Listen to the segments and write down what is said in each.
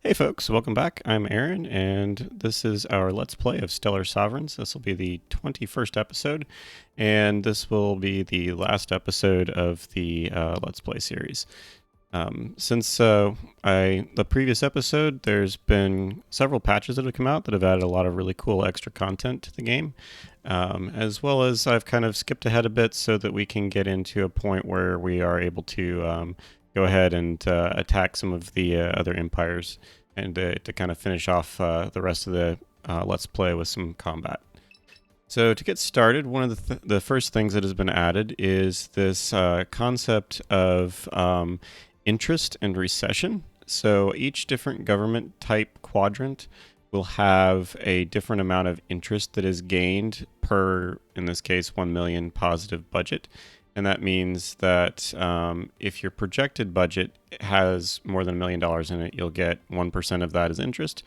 Hey folks, welcome back. I'm Aaron, and this is our Let's Play of Stellar Sovereigns. This will be the 21st episode, and this will be the last episode of the Let's Play series. Since the previous episode, there's been several patches that have come out that have added a lot of really cool extra content to the game, as well as I've kind of skipped ahead a bit so that we can get into a point where we are able to go ahead and attack some of the other empires and to kind of finish off the rest of the Let's Play with some combat. So to get started, one of the first things that has been added is this concept of interest and recession. So each different government type quadrant will have a different amount of interest that is gained per, in this case, 1 million positive budget. And that means that if your projected budget has more than $1 million in it, you'll get 1% of that as interest.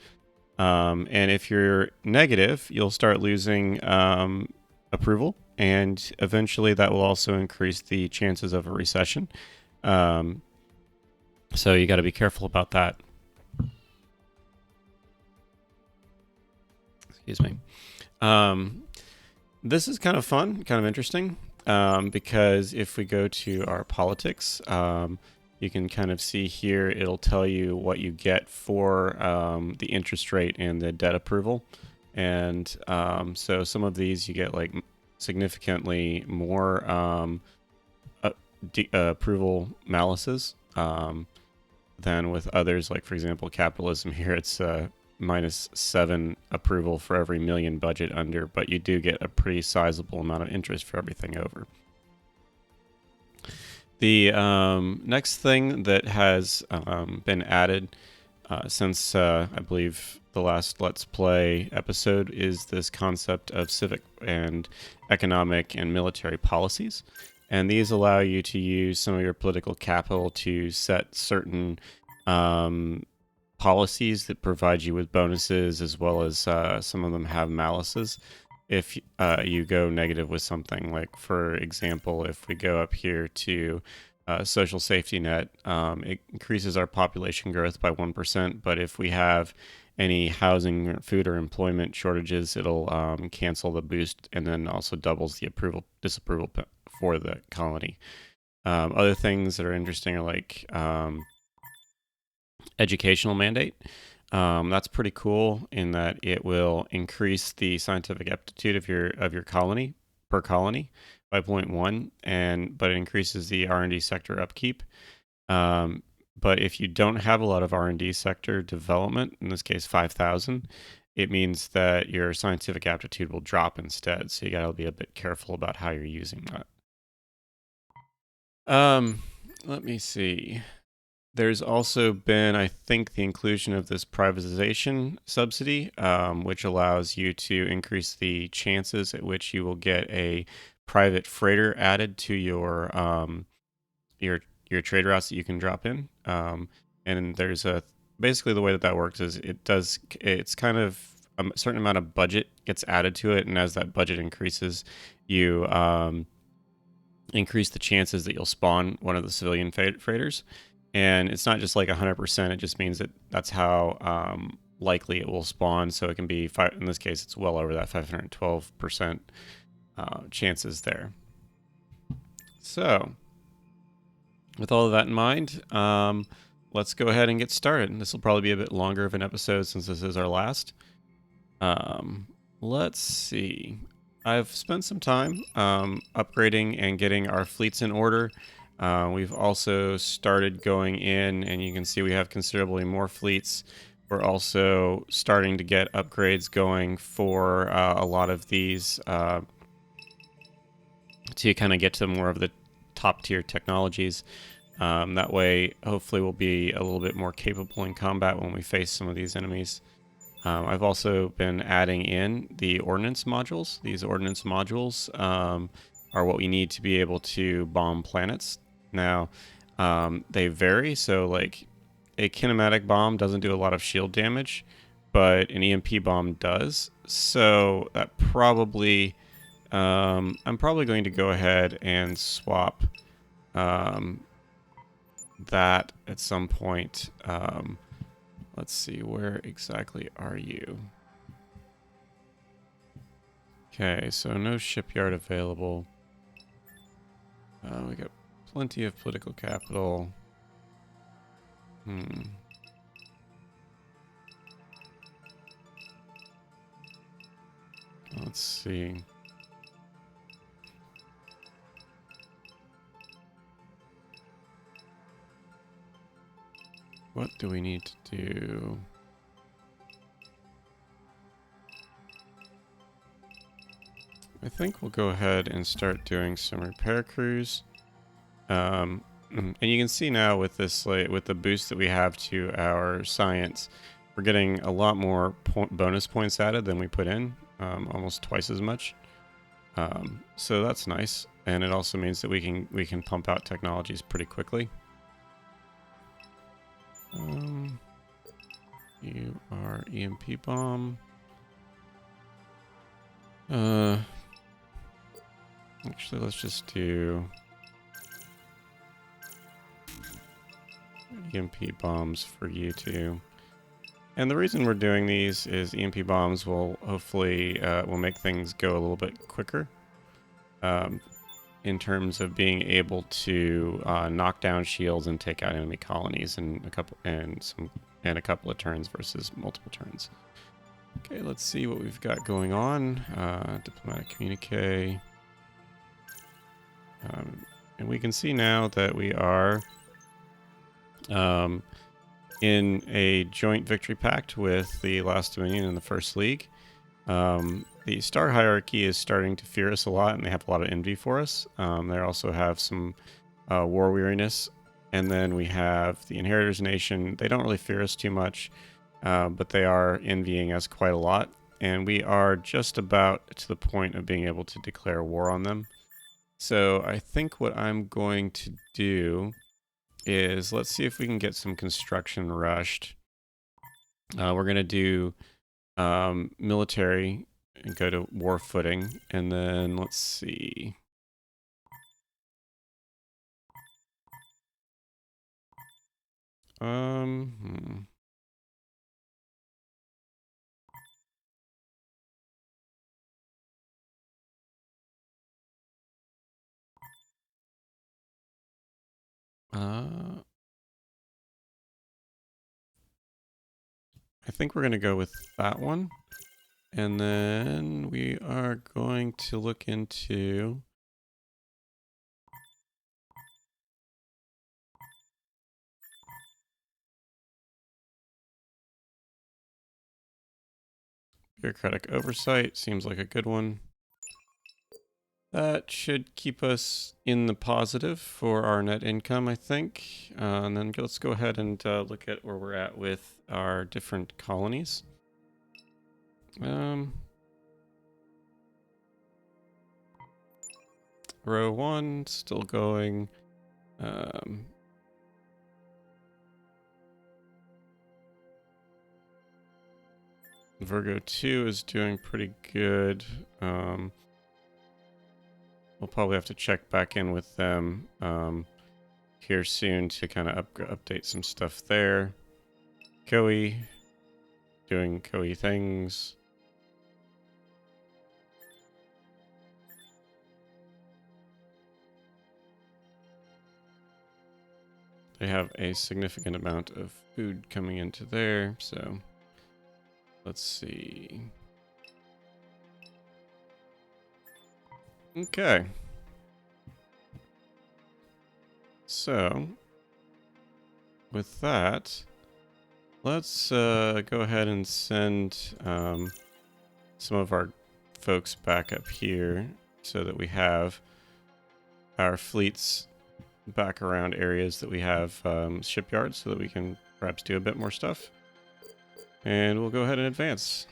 And if you're negative, you'll start losing approval. And eventually that will also increase the chances of a recession. So you got to be careful about that. Excuse me. This is kind of fun, kind of interesting. Because if we go to our politics, you can kind of see here, it'll tell you what you get for the interest rate and the debt approval. And so some of these you get like significantly more approval malices than with others. Like, for example, capitalism here, it's -7 approval for every million budget under, but you do get a pretty sizable amount of interest for everything over. The next thing that has been added since I believe the last Let's Play episode is this concept of civic and economic and military policies. And these allow you to use some of your political capital to set certain policies that provide you with bonuses, as well as some of them have malices if you go negative with something. Like, for example, if we go up here to social safety net, it increases our population growth by 1%, but if we have any housing, food, or employment shortages, it'll cancel the boost and then also doubles the disapproval for the colony. Other things that are interesting are like educational mandate. That's pretty cool in that it will increase the scientific aptitude of your colony per colony by 0.1, but it increases the R&D sector upkeep. But if you don't have a lot of R&D sector development, in this case 5,000, it means that your scientific aptitude will drop instead. So you got to be a bit careful about how you're using that. Let me see. There's also been, I think, the inclusion of this privatization subsidy, which allows you to increase the chances at which you will get a private freighter added to your trade routes that you can drop in. And there's basically the way that works is it's kind of a certain amount of budget gets added to it, and as that budget increases, you increase the chances that you'll spawn one of the civilian freighters. And it's not just like 100%, it just means that that's how likely it will spawn. So it can be, in this case, it's well over that 512% chances there. So with all of that in mind, let's go ahead and get started. This will probably be a bit longer of an episode since this is our last. Let's see. I've spent some time upgrading and getting our fleets in order. We've also started going in, and you can see we have considerably more fleets. We're also starting to get upgrades going for a lot of these to kind of get to more of the top tier technologies. That way, hopefully, we'll be a little bit more capable in combat when we face some of these enemies. I've also been adding in the ordnance modules. These ordnance modules are what we need to be able to bomb planets. Now, they vary, so like a kinematic bomb doesn't do a lot of shield damage, but an EMP bomb does. So that probably, I'm probably going to go ahead and swap that at some point Let's see, where exactly are you? Okay, so no shipyard available. We got plenty of political capital. Let's see. What do we need to do? I think we'll go ahead and start doing some repair crews. And you can see now with this, like, with the boost that we have to our science, we're getting a lot more bonus points added than we put in, almost twice as much. So that's nice, and it also means that we can pump out technologies pretty quickly. You are EMP bomb. Actually, let's just do EMP bombs for you two. And the reason we're doing these is EMP bombs will hopefully will make things go a little bit quicker. In terms of being able to knock down shields and take out enemy colonies in a couple of turns versus multiple turns. Okay, let's see what we've got going on. Diplomatic communique. And we can see now that we are in a joint victory pact with the Last Dominion and the First League. The star hierarchy is starting to fear us a lot, and they have a lot of envy for us. They also have some war weariness. And then we have the Inheritors Nation. They don't really fear us too much, but they are envying us quite a lot. And we are just about to the point of being able to declare war on them. So I think what I'm going to do is, let's see if we can get some construction rushed. We're going to do military and go to war footing, and then let's see. I think we're going to go with that one. And then we are going to look into bureaucratic oversight. Seems like a good one. That should keep us in the positive for our net income, I think. And then let's go ahead and look at where we're at with our different colonies. Row 1, still going. Virgo 2 is doing pretty good. We'll probably have to check back in with them here soon to kind of update some stuff there. Koi doing Koi things. They have a significant amount of food coming into there, so let's see. Okay. So, with that, let's go ahead and send some of our folks back up here so that we have our fleets back around areas that we have shipyards so that we can perhaps do a bit more stuff. And we'll go ahead and advance.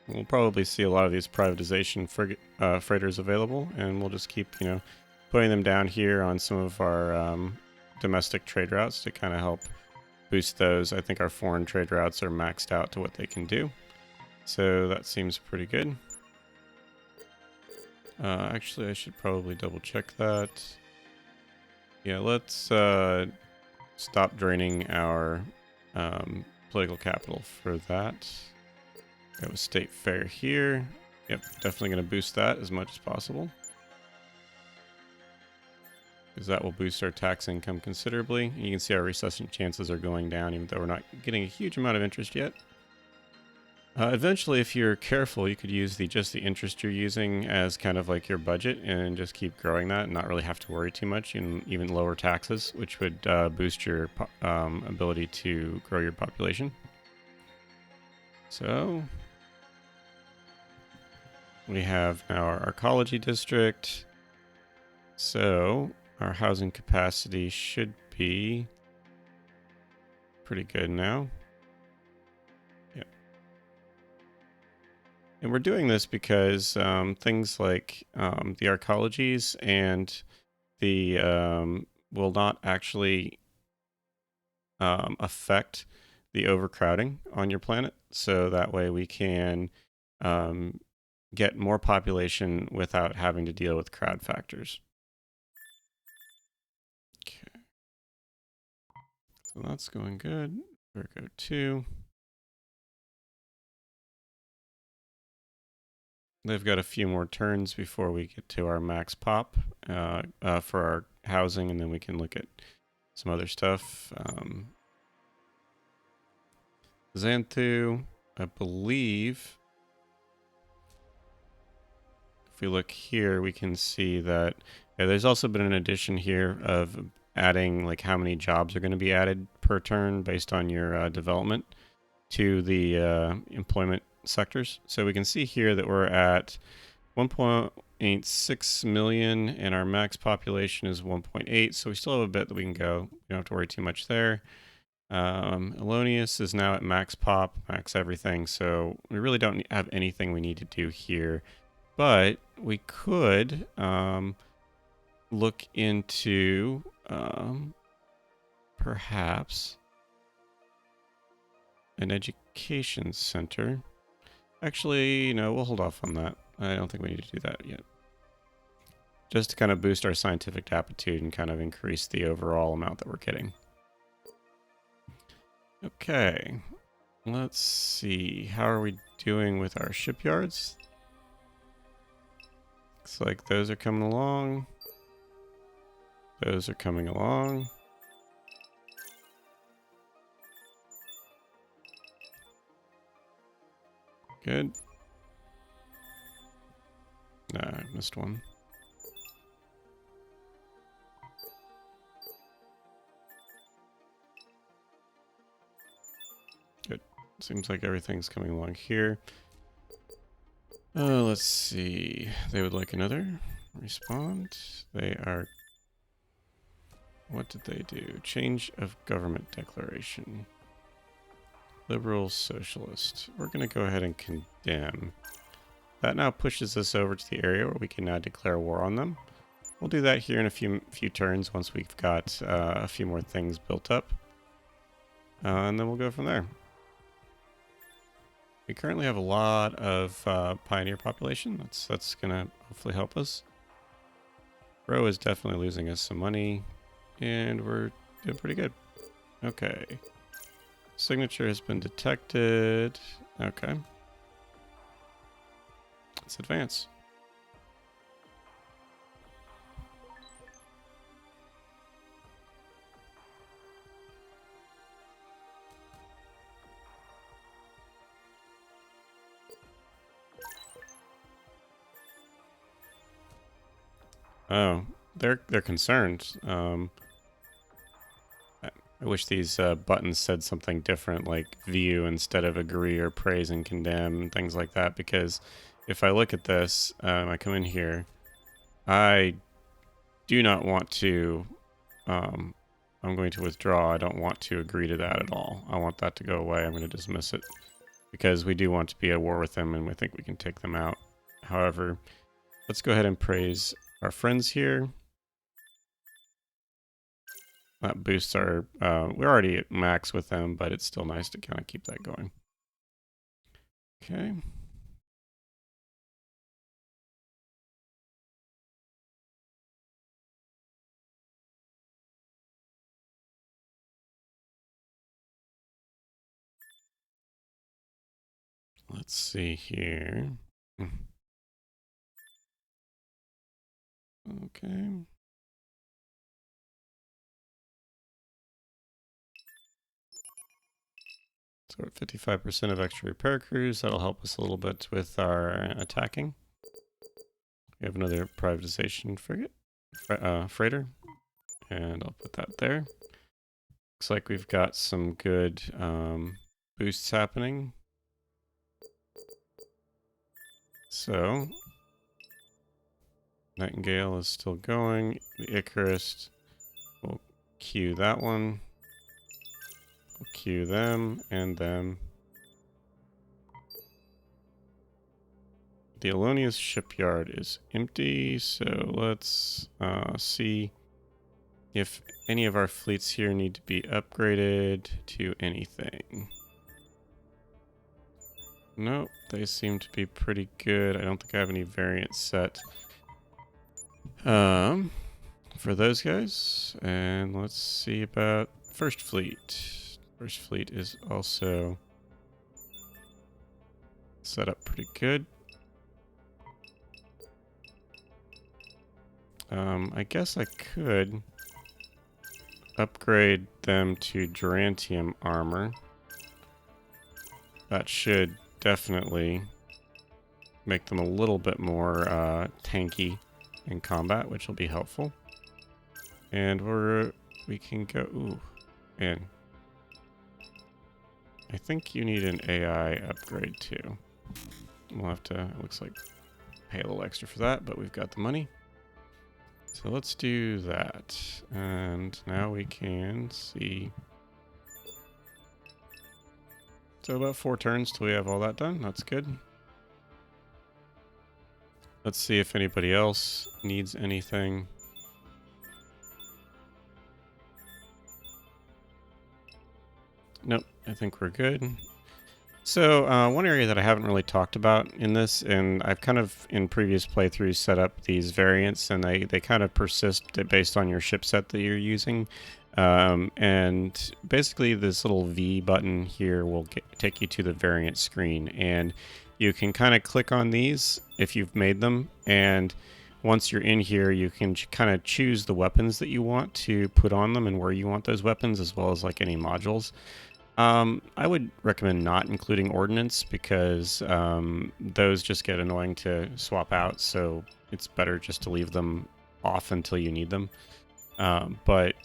We'll probably see a lot of these privatization freighters available, and we'll just keep, putting them down here on some of our domestic trade routes to kind of help boost those. I think our foreign trade routes are maxed out to what they can do. So that seems pretty good. Actually, I should probably double check that. Yeah, let's stop draining our political capital for that. Got a state fair here. Yep, definitely going to boost that as much as possible, because that will boost our tax income considerably. You can see our recession chances are going down, even though we're not getting a huge amount of interest yet. Eventually, if you're careful, you could use just the interest you're using as kind of like your budget and just keep growing that and not really have to worry too much, and even lower taxes, which would boost your ability to grow your population. So we have now our ecology district. So our housing capacity should be pretty good now. Yep. And we're doing this because things like the arcologies and the will not actually affect the overcrowding on your planet. So that way we can get more population without having to deal with crowd factors. Okay. So that's going good. Virgo 2. They've got a few more turns before we get to our max pop for our housing, and then we can look at some other stuff. Xanthu, I believe, if we look here, we can see that there's also been an addition here of adding like how many jobs are going to be added per turn based on your development to the employment sectors. So we can see here that we're at 1.86 million and our max population is 1.8. So we still have a bit that we can go. We don't have to worry too much there. Elonius is now at max pop, max everything. So we really don't have anything we need to do here. But we could look into perhaps an education center. Actually, no, we'll hold off on that. I don't think we need to do that yet. Just to kind of boost our scientific aptitude and kind of increase the overall amount that we're getting. Okay, let's see. How are we doing with our shipyards? Looks like those are coming along. Those are coming along. Good. Nah, I missed one. Good. Seems like everything's coming along here. Let's see. They would like another. Respond. They are... What did they do? Change of government declaration. Liberal Socialist. We're going to go ahead and condemn. That now pushes us over to the area where we can now declare war on them. We'll do that here in a few turns once we've got a few more things built up. And then we'll go from there. We currently have a lot of pioneer population. That's going to hopefully help us. Row is definitely losing us some money. And we're doing pretty good. Okay. Signature has been detected. Okay. Let's advance. Oh, they're concerned. I wish these buttons said something different, like view instead of agree or praise and condemn and things like that. Because if I look at this, I come in here, I do not want to. I'm going to withdraw. I don't want to agree to that at all. I want that to go away. I'm going to dismiss it because we do want to be at war with them, and we think we can take them out. However, let's go ahead and praise our friends here. That boosts our, we're already at max with them, but it's still nice to kind of keep that going. Okay. Let's see here. Okay. So we're at 55% of extra repair crews. That'll help us a little bit with our attacking. We have another privatization freighter, and I'll put that there. Looks like we've got some good boosts happening. So, Nightingale is still going. The Icarus, we'll queue that one. We'll queue them and them. The Alonia's shipyard is empty, so let's see if any of our fleets here need to be upgraded to anything. Nope, they seem to be pretty good. I don't think I have any variants set for those guys. And let's see about First Fleet. First Fleet is also set up pretty good. I guess I could upgrade them to Durantium armor. That should definitely make them a little bit more tanky in combat, which will be helpful. And we can go in. I think you need an AI upgrade too. We'll have to, it looks like, pay a little extra for that, but we've got the money. So let's do that. And now we can see. So about 4 turns till we have all that done. That's good. Let's see if anybody else needs anything. Nope, I think we're good. So one area that I haven't really talked about in this, and I've kind of in previous playthroughs set up these variants, and they kind of persist based on your ship set that you're using. And basically this little V button here will take you to the variant screen, and you can kind of click on these if you've made them, and once you're in here you can kind of choose the weapons that you want to put on them and where you want those weapons, as well as like any modules. I would recommend not including ordnance because those just get annoying to swap out, so it's better just to leave them off until you need them. But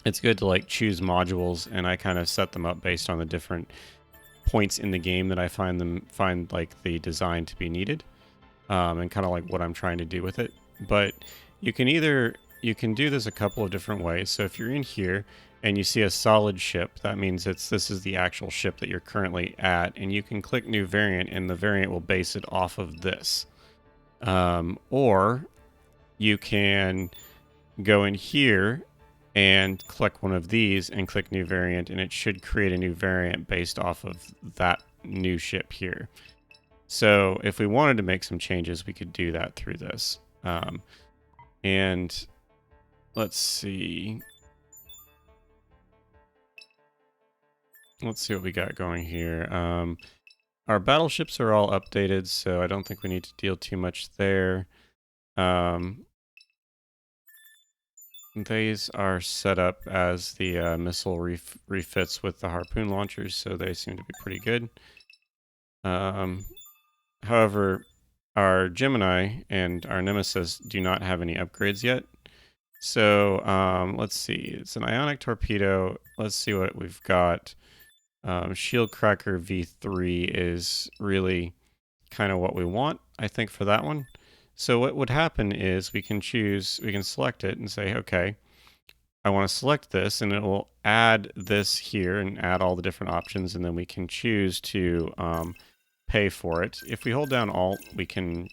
it's good to like choose modules, and I kind of set them up based on the different points in the game that I find like the design to be needed, and kind of like what I'm trying to do with it. But you can do this a couple of different ways. So if you're in here and you see a solid ship, that means this is the actual ship that you're currently at, and you can click new variant and the variant will base it off of this. Or you can go in here and click one of these and click new variant, and it should create a new variant based off of that new ship here. So if we wanted to make some changes, we could do that through this. And let's see. Let's see what we got going here. Our battleships are all updated, so I don't think we need to deal too much there. These are set up as the missile refits with the harpoon launchers, so they seem to be pretty good. However, our Gemini and our Nemesis do not have any upgrades yet. So let's see. It's an ionic torpedo. Let's see what we've got. Shield Cracker V3 is really kind of what we want, I think, for that one. So what would happen is we can select it and say, okay, I want to select this, and it will add this here and add all the different options, and then we can choose to pay for it. If we hold down Alt, we can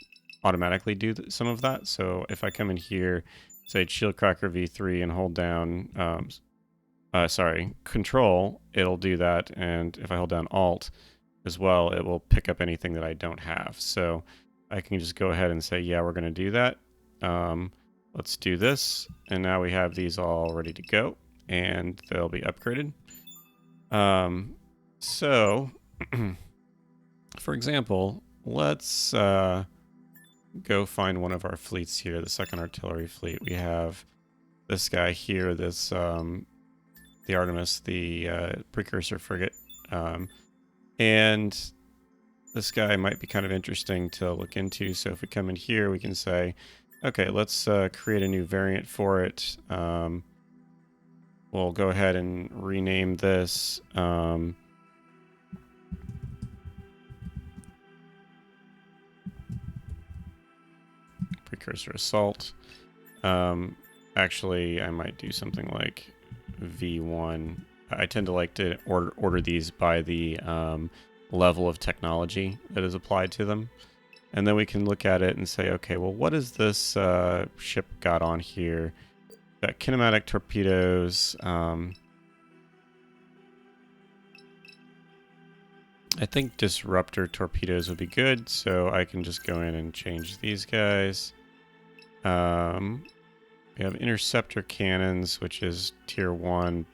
automatically do some of that. So if I come in here, say Shield Cracker V3 and hold down Control, it'll do that, and if I hold down Alt, as well, it will pick up anything that I don't have. So I can just go ahead and say, yeah, we're going to do that. Let's do this. And now we have these all ready to go, and they'll be upgraded. So, for example, let's go find one of our fleets here, the 2nd Artillery Fleet. We have this guy here, this the Artemis, the precursor frigate. And this guy might be kind of interesting to look into. So if we come in here, we can say, okay, let's create a new variant for it. We'll go ahead and rename this. Precursor Assault. Actually, I might do something like V1. I tend to like to order these by the level of technology that is applied to them. And then we can look at it and say, okay, well, what is this ship got on here? Got kinematic torpedoes. I think disruptor torpedoes would be good, so I can just go in and change these guys. We have interceptor cannons, which is tier 1.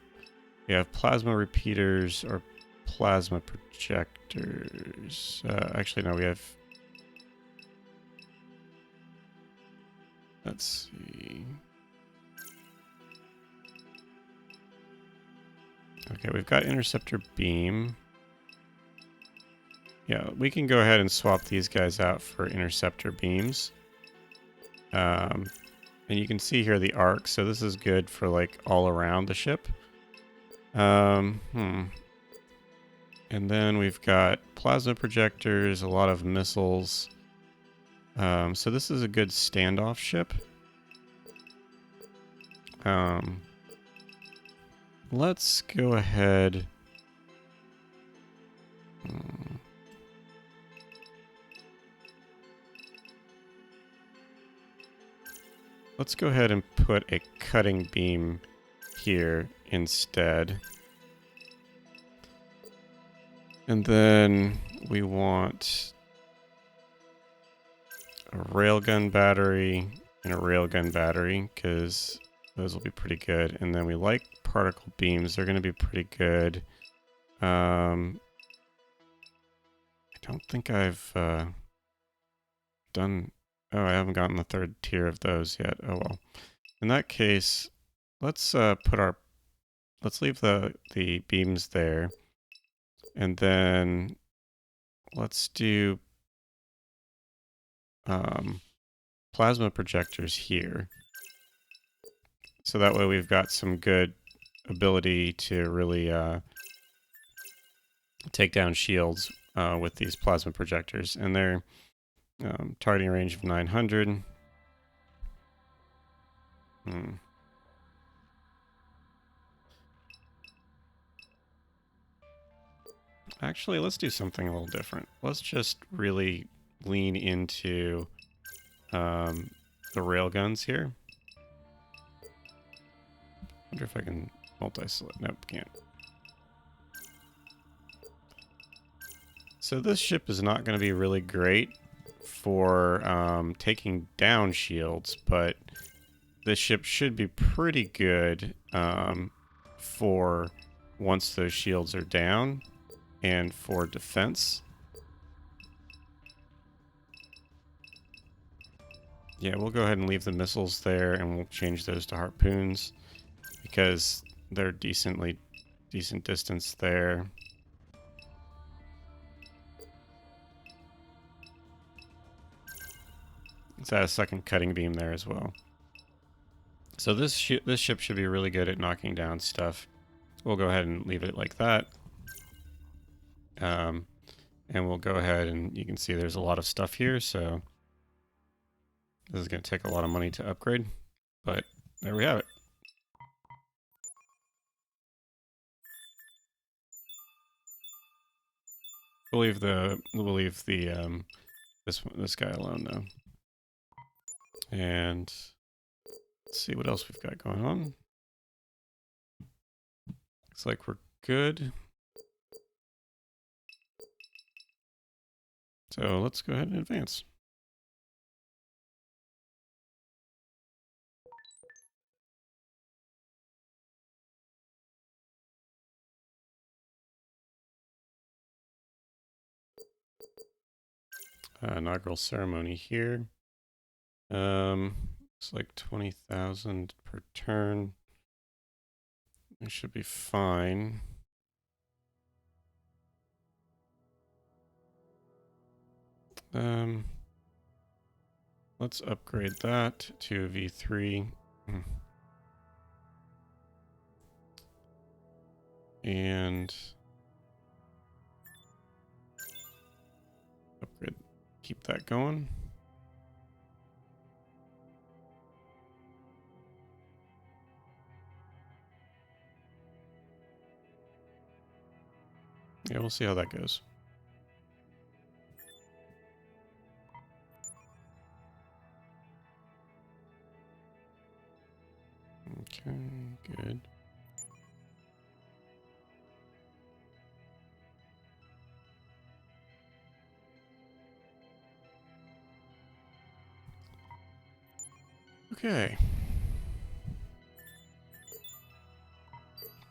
We have plasma repeaters or plasma projectors. Actually, no, we have... Let's see. Okay, we've got interceptor beam. Yeah, we can go ahead and swap these guys out for interceptor beams. And you can see here the arc, so this is good for like all around the ship. And then we've got plasma projectors, a lot of missiles. So this is a good standoff ship. Let's go ahead. Let's go ahead and put a cutting beam here instead. And then we want a railgun battery and a railgun battery, because those will be pretty good. And then we like particle beams. They're going to be pretty good. I don't think I've done... Oh, I haven't gotten the 3rd tier of those yet. Oh well. In that case, let's let's leave the beams there. And then let's do plasma projectors here. So that way we've got some good ability to really take down shields with these plasma projectors. And they're targeting range of 900. Actually, let's do something a little different. Let's just really lean into the railguns here. Wonder if I can multi-select. Nope, can't. So this ship is not going to be really great for taking down shields, but this ship should be pretty good for once those shields are down and for defense. Yeah, we'll go ahead and leave the missiles there, and we'll change those to harpoons because they're decent distance there. Let's add a 2nd cutting beam there as well. So this ship should be really good at knocking down stuff. We'll go ahead and leave it like that. And we'll go ahead and you can see there's a lot of stuff here, so this is going to take a lot of money to upgrade, but there we have it. We'll leave the this guy alone though. And let's see what else we've got going on. Looks like we're good. So let's go ahead and advance. Inaugural ceremony here. It's like 20,000 per turn. It should be fine. Let's upgrade that to a V3. And upgrade, keep that going. Yeah, we'll see how that goes. Okay, good. Okay.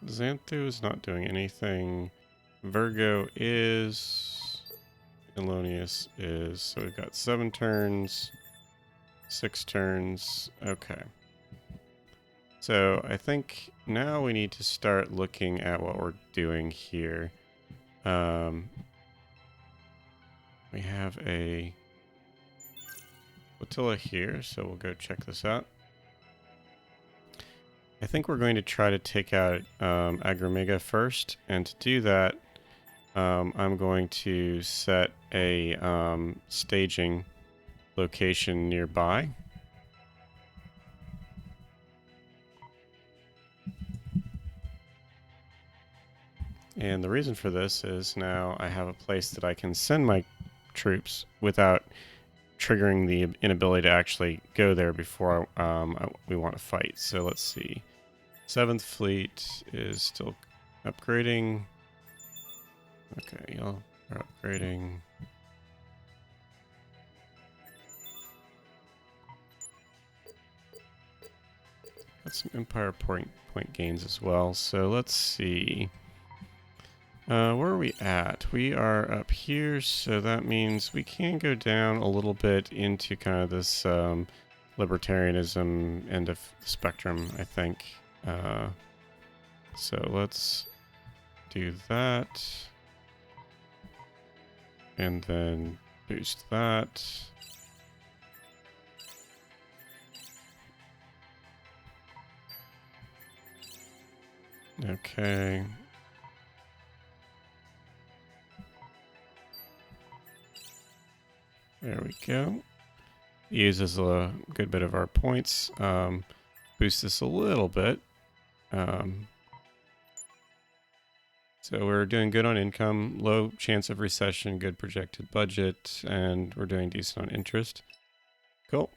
Xanthu is not doing anything. Virgo is. Elonius is. So we've got 7 turns, 6 turns. Okay. So I think now we need to start looking at what we're doing here. We have a flotilla here, so we'll go check this out. I think we're going to try to take out Agromega first, and to do that, I'm going to set a staging location nearby. And the reason for this is now I have a place that I can send my troops without triggering the inability to actually go there before we want to fight. So let's see. 7th Fleet is still upgrading. Okay, y'all are upgrading. Got some Empire point gains as well. So let's see. Where are we at? We are up here, so that means we can go down a little bit into kind of this libertarianism end of the spectrum, I think. So let's do that. And then boost that. Okay. There we go. Uses a good bit of our points. Boost this a little bit. So we're doing good on income, low chance of recession, good projected budget, and we're doing decent on interest. Cool.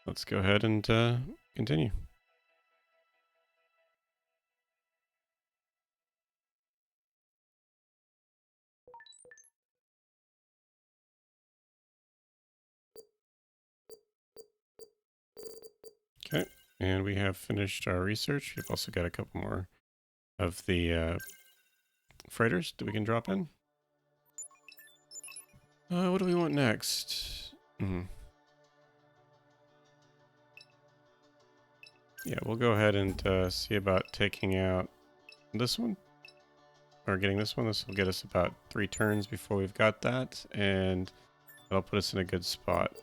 Let's go ahead and continue. Okay, and we have finished our research. We've also got a couple more of the freighters that we can drop in. What do we want next? Yeah, we'll go ahead and see about taking out this one. Or getting this one. This will get us about 3 turns before we've got that. And that'll put us in a good spot.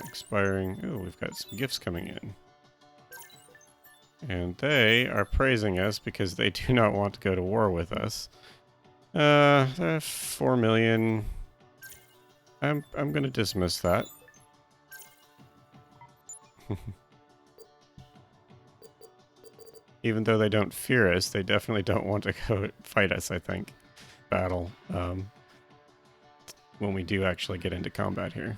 Expiring. Oh, we've got some gifts coming in. And they are praising us because they do not want to go to war with us. 4 million. I'm going to dismiss that. Even though they don't fear us, they definitely don't want to go fight us, I think. Battle. When we do actually get into combat here.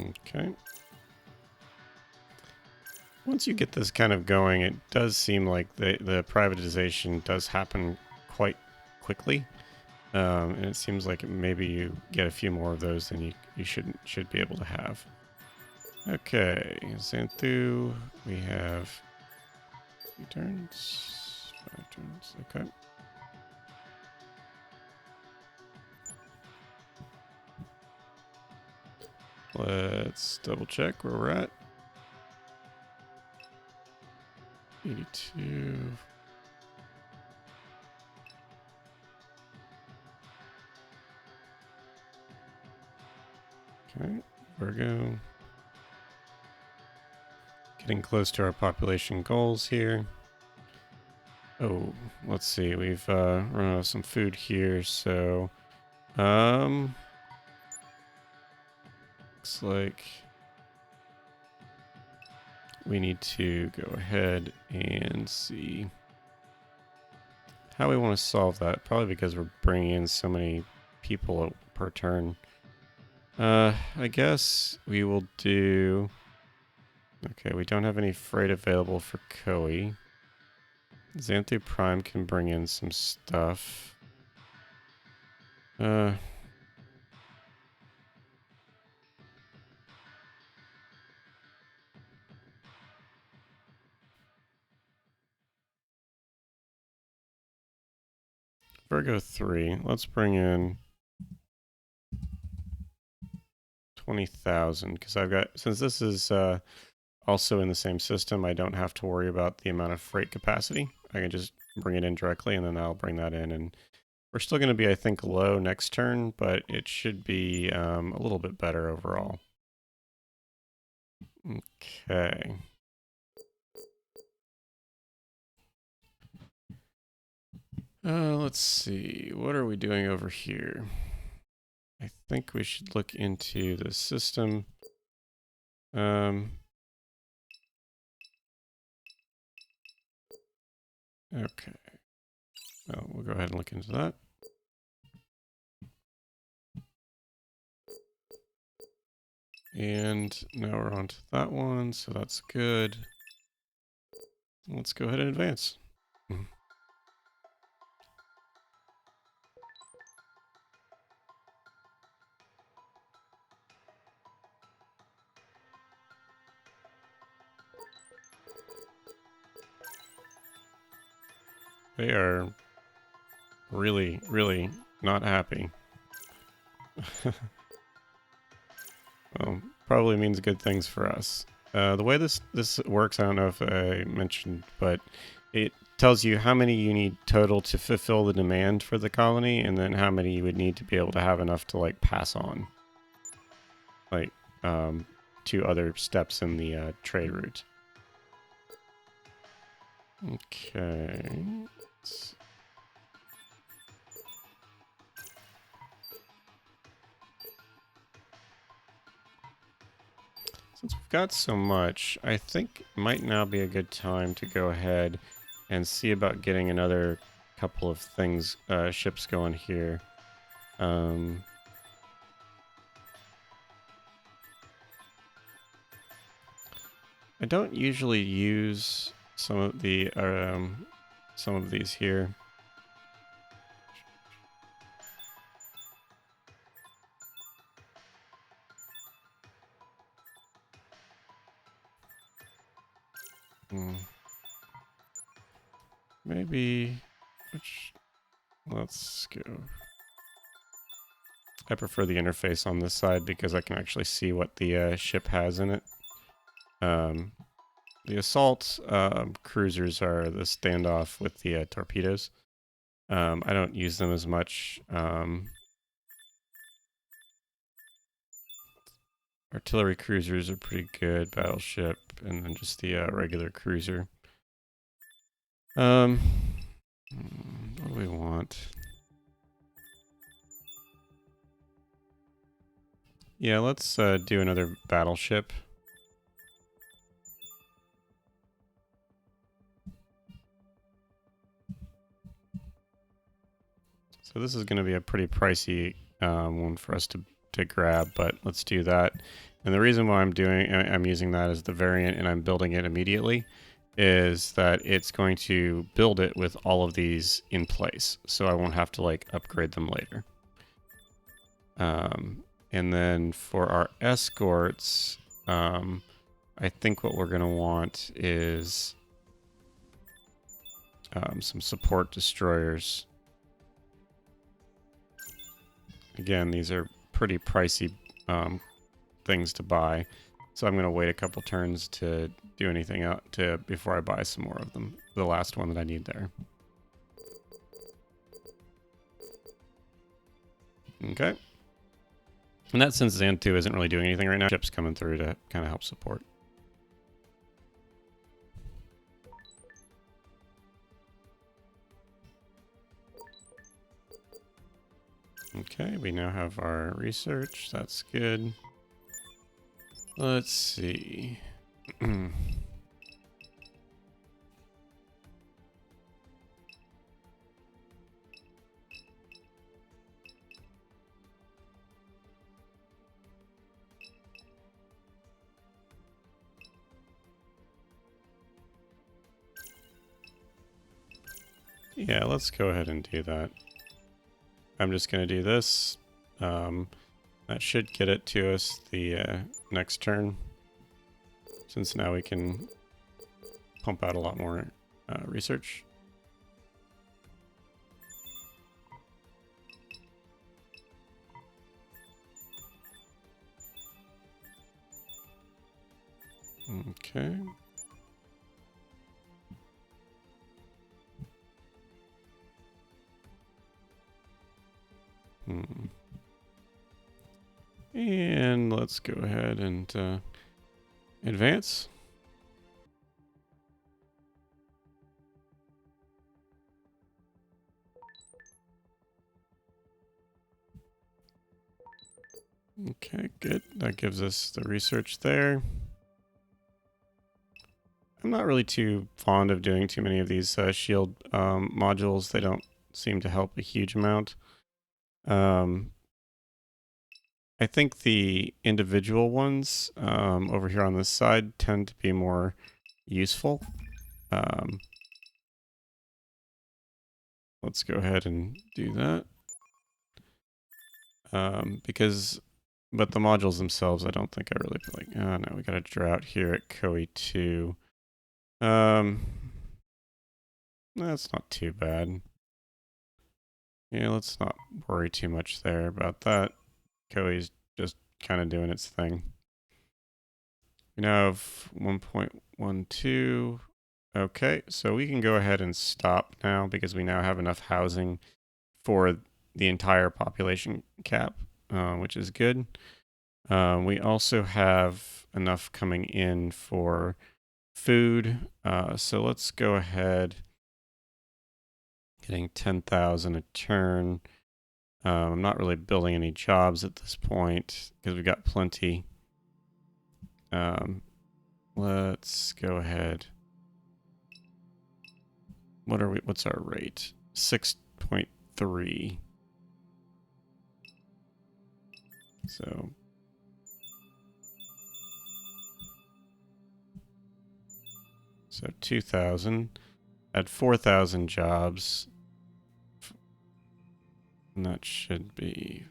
Okay. once you get this kind of going, it does seem like the privatization does happen quite quickly. And it seems like maybe you get a few more of those than you should be able to have. Okay, Xanthu, we have 3 turns, 5 turns, okay. Let's double check where we're at. 82. Okay, Virgo. Getting close to our population goals here. Oh, let's see. We've run out of some food here, so looks like we need to go ahead and see how we want to solve that. Probably because we're bringing in so many people per turn. I guess we will do... Okay, we don't have any freight available for Koi. Xanthu Prime can bring in some stuff. Virgo 3. Let's bring in 20,000 because I've got, since this is also in the same system, I don't have to worry about the amount of freight capacity. I can just bring it in directly and then I'll bring that in. And we're still going to be, I think, low next turn, but it should be a little bit better overall. Okay. Let's see. What are we doing over here? I think we should look into the system. Okay. Well, we'll go ahead and look into that. And now we're on to that one, so that's good. Let's go ahead and advance. They are really, really not happy. Well, probably means good things for us. The way this works, I don't know if I mentioned, but it tells you how many you need total to fulfill the demand for the colony, and then how many you would need to be able to have enough to like pass on, like to other steps in the trade route. Okay. Since we've got so much, I think it might now be a good time to go ahead and see about getting another couple of things, ships going here. I don't usually use some of these here. Maybe, let's go. I prefer the interface on this side because I can actually see what the ship has in it. The assault cruisers are the standoff with the torpedoes. I don't use them as much. Artillery cruisers are pretty good, battleship, and then just the regular cruiser. What do we want? Yeah, let's do another battleship. So this is going to be a pretty pricey one for us to grab, but let's do that. And the reason why I'm using that as the variant and I'm building it immediately is that it's going to build it with all of these in place. So I won't have to like upgrade them later. And then for our escorts, I think what we're going to want is some support destroyers. Again, these are pretty pricey things to buy, so I'm going to wait a couple turns to do anything out before I buy some more of them. The last one that I need there. Okay. And that since Zan 2 isn't really doing anything right now, ship's coming through to kind of help support. Okay, we now have our research. That's good. Let's see. Yeah, let's go ahead and do that. I'm just going to do this. That should get it to us the next turn, since now we can pump out a lot more research. Okay. And let's go ahead and advance. Okay, good. That gives us the research there. I'm not really too fond of doing too many of these shield modules. They don't seem to help a huge amount. I think the individual ones over here on this side tend to be more useful. Let's go ahead and do that. But the modules themselves, I don't think I really feel like. Oh no, we got a drought here at Koi 2. That's not too bad. Yeah, let's not worry too much there about that. Koi's just kind of doing its thing. We now have 1.12. Okay, so we can go ahead and stop now because we now have enough housing for the entire population cap, which is good. We also have enough coming in for food. So let's go ahead. Getting 10,000 a turn. I'm not really building any jobs at this point because we got plenty. Let's go ahead. What's our rate? 6.3. So 2,000 at 4,000 jobs. And that should be.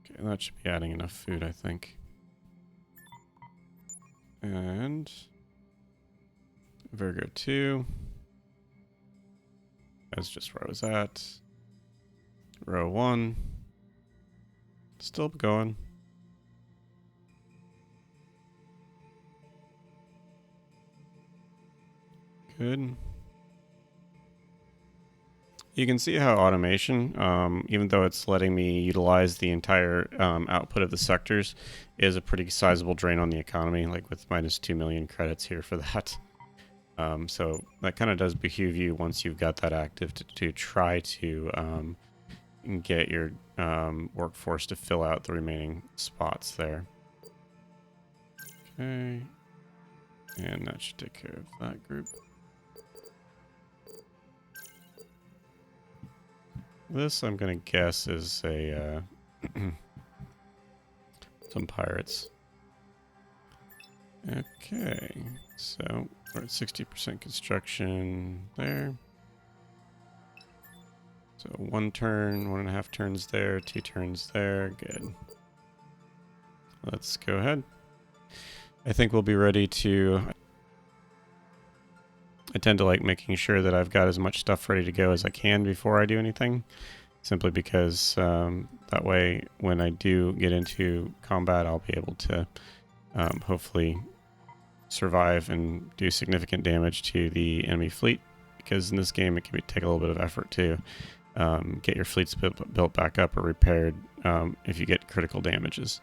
Okay, that should be adding enough food, I think. And Virgo 2. That's just where I was at. Row 1. Still going. Good. You can see how automation, even though it's letting me utilize the entire output of the sectors, is a pretty sizable drain on the economy, like with minus 2 million credits here for that. So that kind of does behoove you once you've got that active to try to get your workforce to fill out the remaining spots there. Okay. And that should take care of that group. This, I'm going to guess, is a some pirates. Okay, so we're at 60% construction there. So 1 turn, 1.5 turns there, 2 turns there. Good. Let's go ahead. I think we'll be ready to... I tend to like making sure that I've got as much stuff ready to go as I can before I do anything, simply because that way when I do get into combat, I'll be able to hopefully survive and do significant damage to the enemy fleet, because in this game it can take a little bit of effort to get your fleets built back up or repaired if you get critical damages.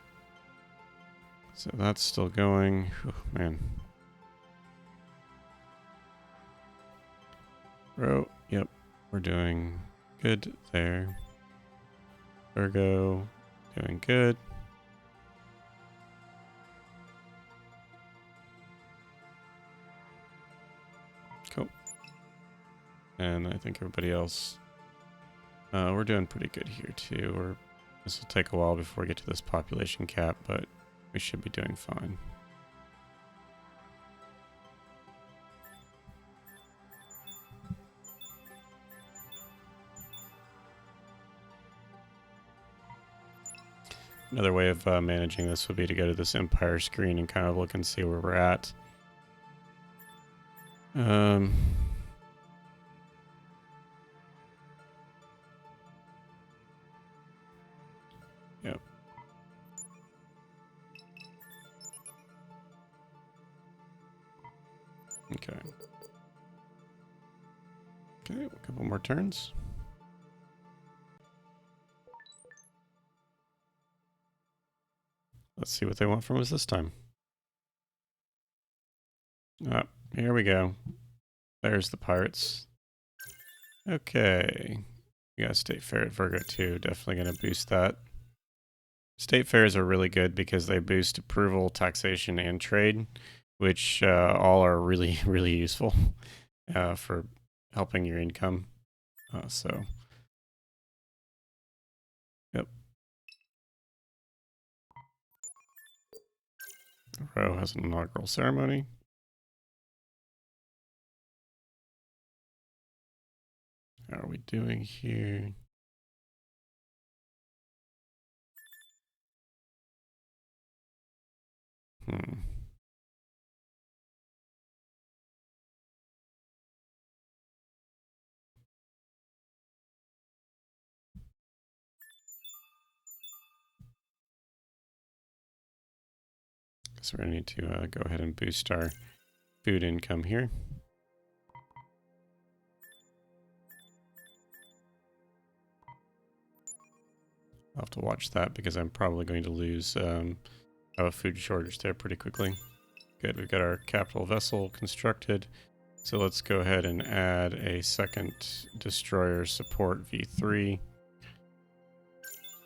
So that's still going. Whew, man. Bro, yep, we're doing good there. Virgo, doing good. Cool. And I think everybody else, we're doing pretty good here too. This will take a while before we get to this population cap, but we should be doing fine. Another way of managing this would be to go to this Empire screen and kind of look and see where we're at. Yep. Okay. Okay, a couple more turns. Let's see what they want from us this time. Ah, here we go. There's the pirates. Okay. We got State Fair at Virgo too. Definitely going to boost that. State fairs are really good because they boost approval, taxation, and trade, which all are really, really useful for helping your income. So, yep. Row has an inaugural ceremony. How are we doing here? So we're going to need to go ahead and boost our food income here. I'll have to watch that because I'm probably going to lose a food shortage there pretty quickly. Good, we've got our capital vessel constructed. So let's go ahead and add a second destroyer support V3.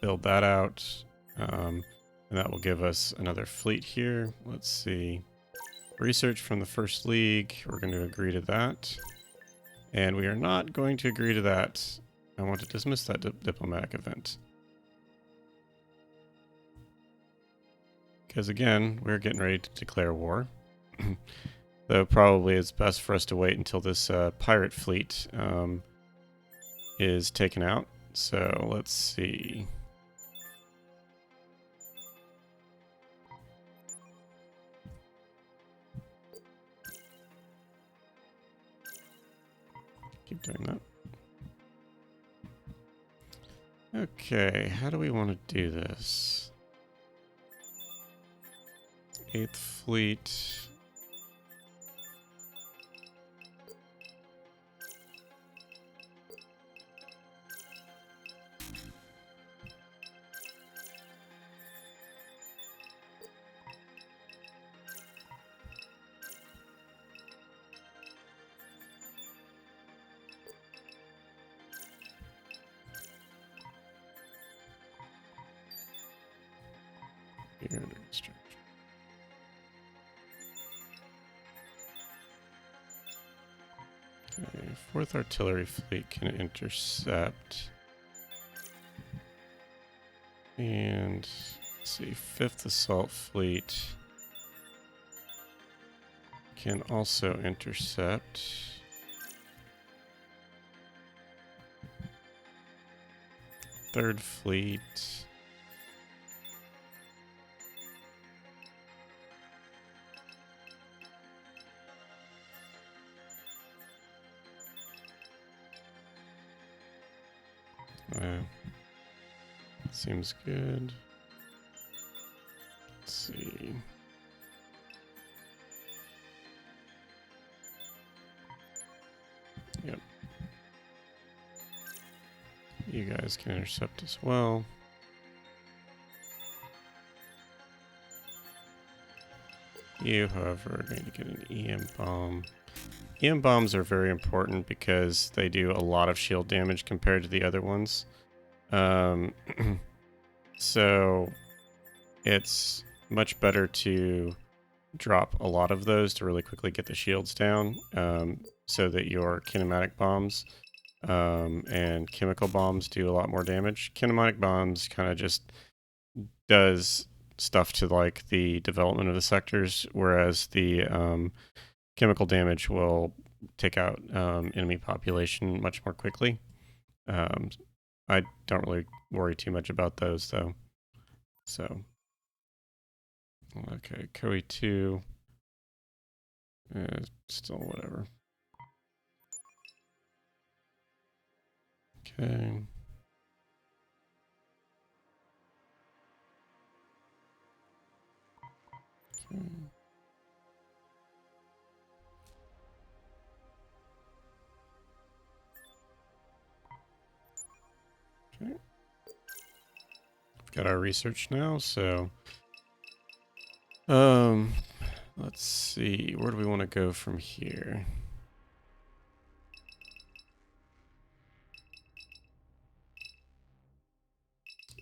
Build that out. And that will give us another fleet here. Let's see. Research from the First League. We're going to agree to that. And we are not going to agree to that. I want to dismiss that diplomatic event. Because again, we're getting ready to declare war. Though probably it's best for us to wait until this pirate fleet is taken out. So let's see. Keep doing that. Okay, how do we want to do this? 8th Fleet. Here under construction. Okay, 4th Artillery Fleet can intercept. And let's see, 5th Assault Fleet can also intercept. Third Fleet. Seems good. Let's see. Yep. You guys can intercept as well. You, however, are going to get an EM bomb. EM bombs are very important because they do a lot of shield damage compared to the other ones. So it's much better to drop a lot of those to really quickly get the shields down, so that your kinematic bombs and chemical bombs do a lot more damage. Kinematic bombs kind of just does stuff to like the development of the sectors, whereas the chemical damage will take out enemy population much more quickly. I don't really worry too much about those though. So, okay, Koi 2, still whatever. Okay. Okay. We've got our research now, so let's see, where do we want to go from here?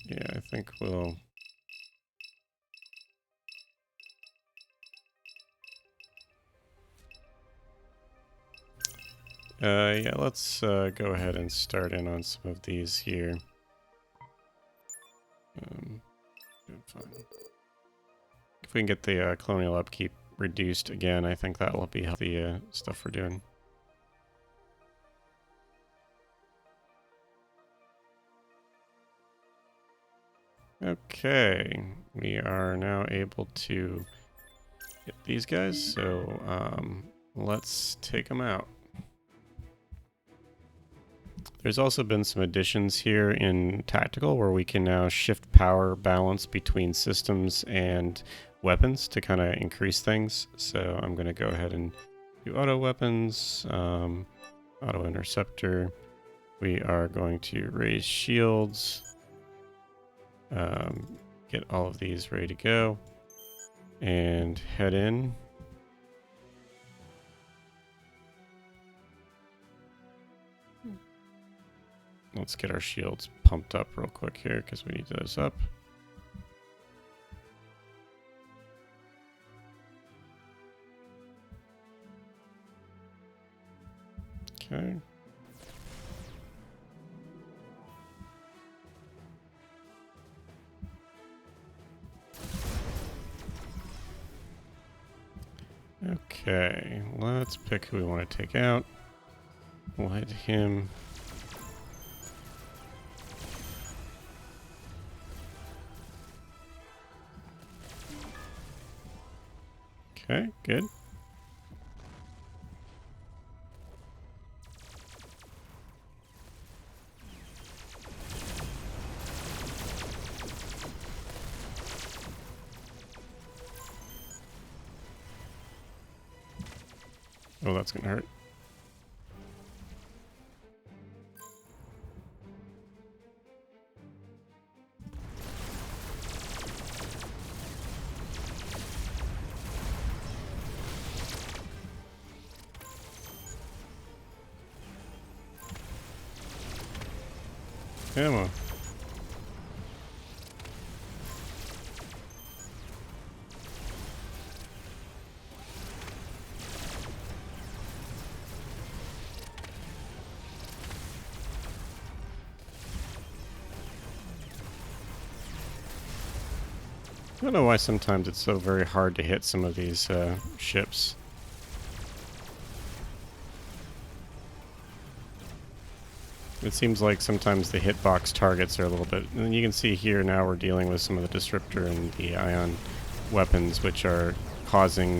Yeah, I think we'll yeah, let's go ahead and start in on some of these here. Fine. If we can get the colonial upkeep reduced again, I think that will be the stuff we're doing. Okay, we are now able to get these guys, so let's take them out. There's also been some additions here in Tactical where we can now shift power balance between systems and weapons to kind of increase things. So I'm going to go ahead and do auto weapons, auto interceptor. We are going to raise shields, get all of these ready to go, and head in. Let's get our shields pumped up real quick here because we need those up. Okay. Okay, let's pick who we want to take out. We'll hit him. Okay, good. Oh, that's gonna hurt. Ammo. I don't know why sometimes it's so very hard to hit some of these ships. It seems like sometimes the hitbox targets are a little bit... And you can see here now we're dealing with some of the disruptor and the ion weapons, which are causing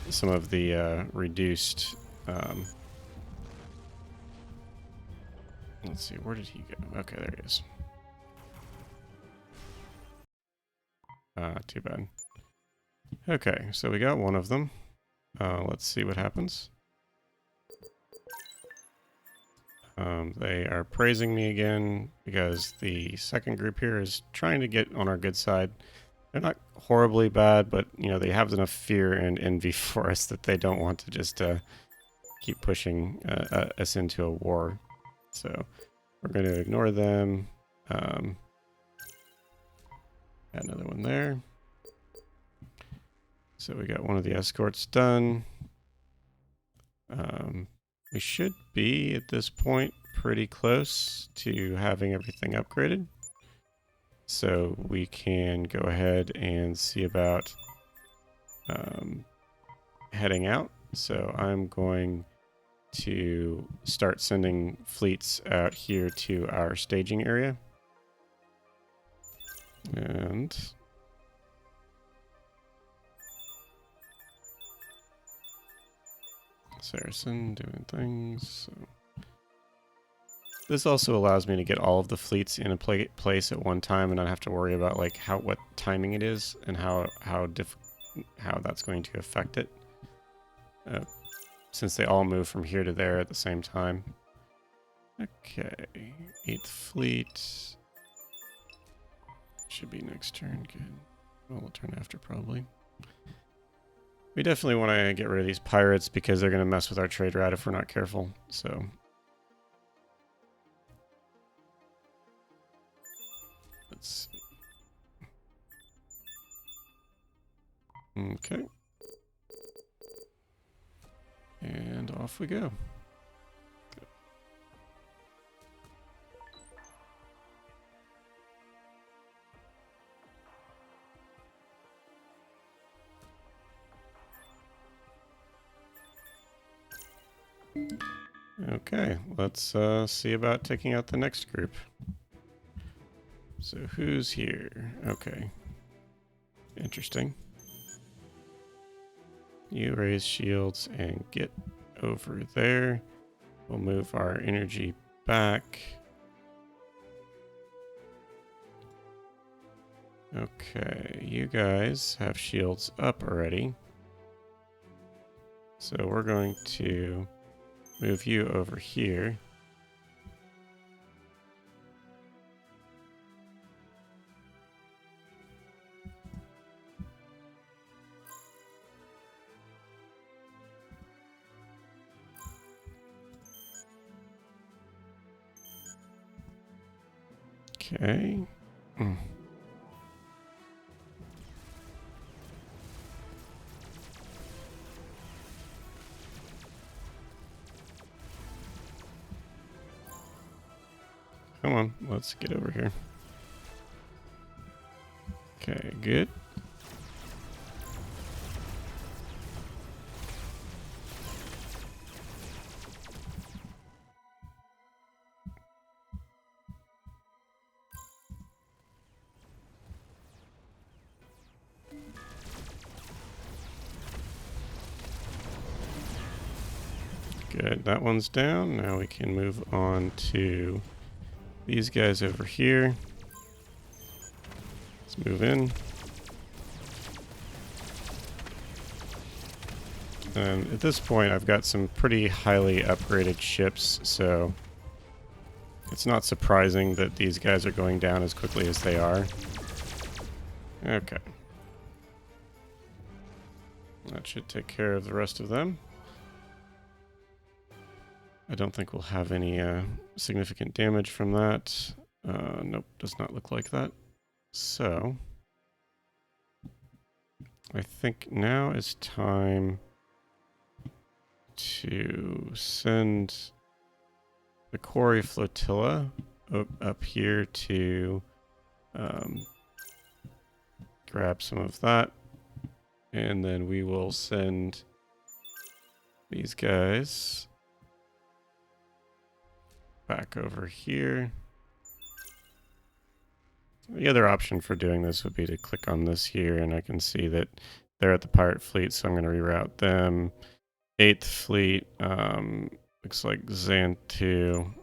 some of the reduced... let's see, where did he go? Okay, there he is. Too bad. Okay, so we got one of them. Let's see what happens. They are praising me again because the second group here is trying to get on our good side. They're not horribly bad, but you know they have enough fear and envy for us that they don't want to just keep pushing us into a war. So we're going to ignore them. Add another one there. So we got one of the escorts done. We should be, at this point, pretty close to having everything upgraded. So we can go ahead and see about heading out. So I'm going to start sending fleets out here to our staging area. And... Saracen doing things. So. This also allows me to get all of the fleets in a place at one time and not have to worry about like what timing it is and how that's going to affect it. Since they all move from here to there at the same time. Okay, 8th fleet. Should be next turn. Good. Well, we'll turn after probably. We definitely want to get rid of these pirates because they're going to mess with our trade route if we're not careful. So, let's see. Okay. And off we go. Okay, let's see about taking out the next group. So who's here? Okay. Interesting. You raise shields and get over there. We'll move our energy back. Okay, you guys have shields up already. So we're going to move you over here. Okay. Come on, let's get over here. Okay, good. Good, that one's down. Now we can move on to these guys over here. Let's move in. And at this point, I've got some pretty highly upgraded ships, so it's not surprising that these guys are going down as quickly as they are. Okay. That should take care of the rest of them. I don't think we'll have any significant damage from that. Nope, does not look like that. So, I think now is time to send the quarry flotilla up here to grab some of that. And then we will send these guys back over here. The other option for doing this would be to click on this here, and I can see that they're at the pirate fleet, so I'm going to reroute them. 8th fleet, looks like Xantu.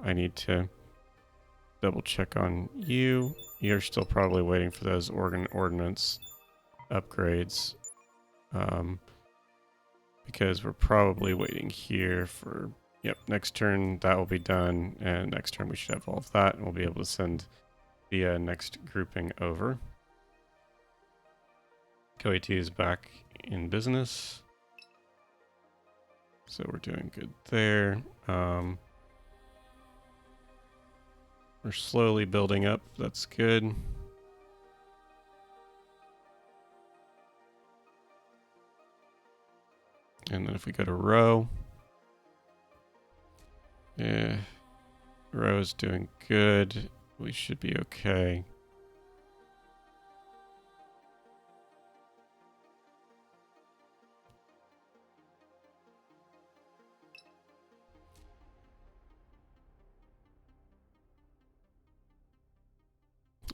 I need to double check on you. You're still probably waiting for those ordnance upgrades, because we're probably waiting here for, yep, next turn that will be done, and next turn we should have all of that, and we'll be able to send the next grouping over. Koei is back in business, so we're doing good there. We're slowly building up. That's good. And then if we go to row, yeah, row is doing good. We should be okay.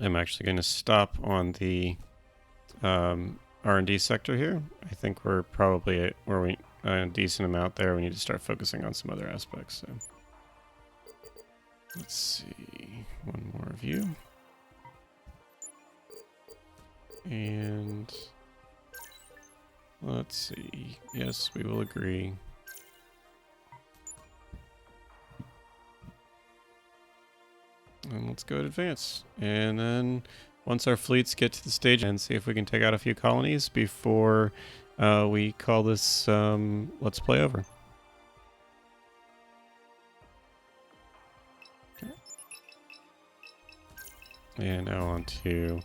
I'm actually going to stop on the R&D sector here. I think we're probably at where we a decent amount there. We need to start focusing on some other aspects. So let's see, one more of you, and let's see. Yes, we will agree. And let's go to advance. And then once our fleets get to the stage, and see if we can take out a few colonies before we call this Let's Play over. Okay. And now on to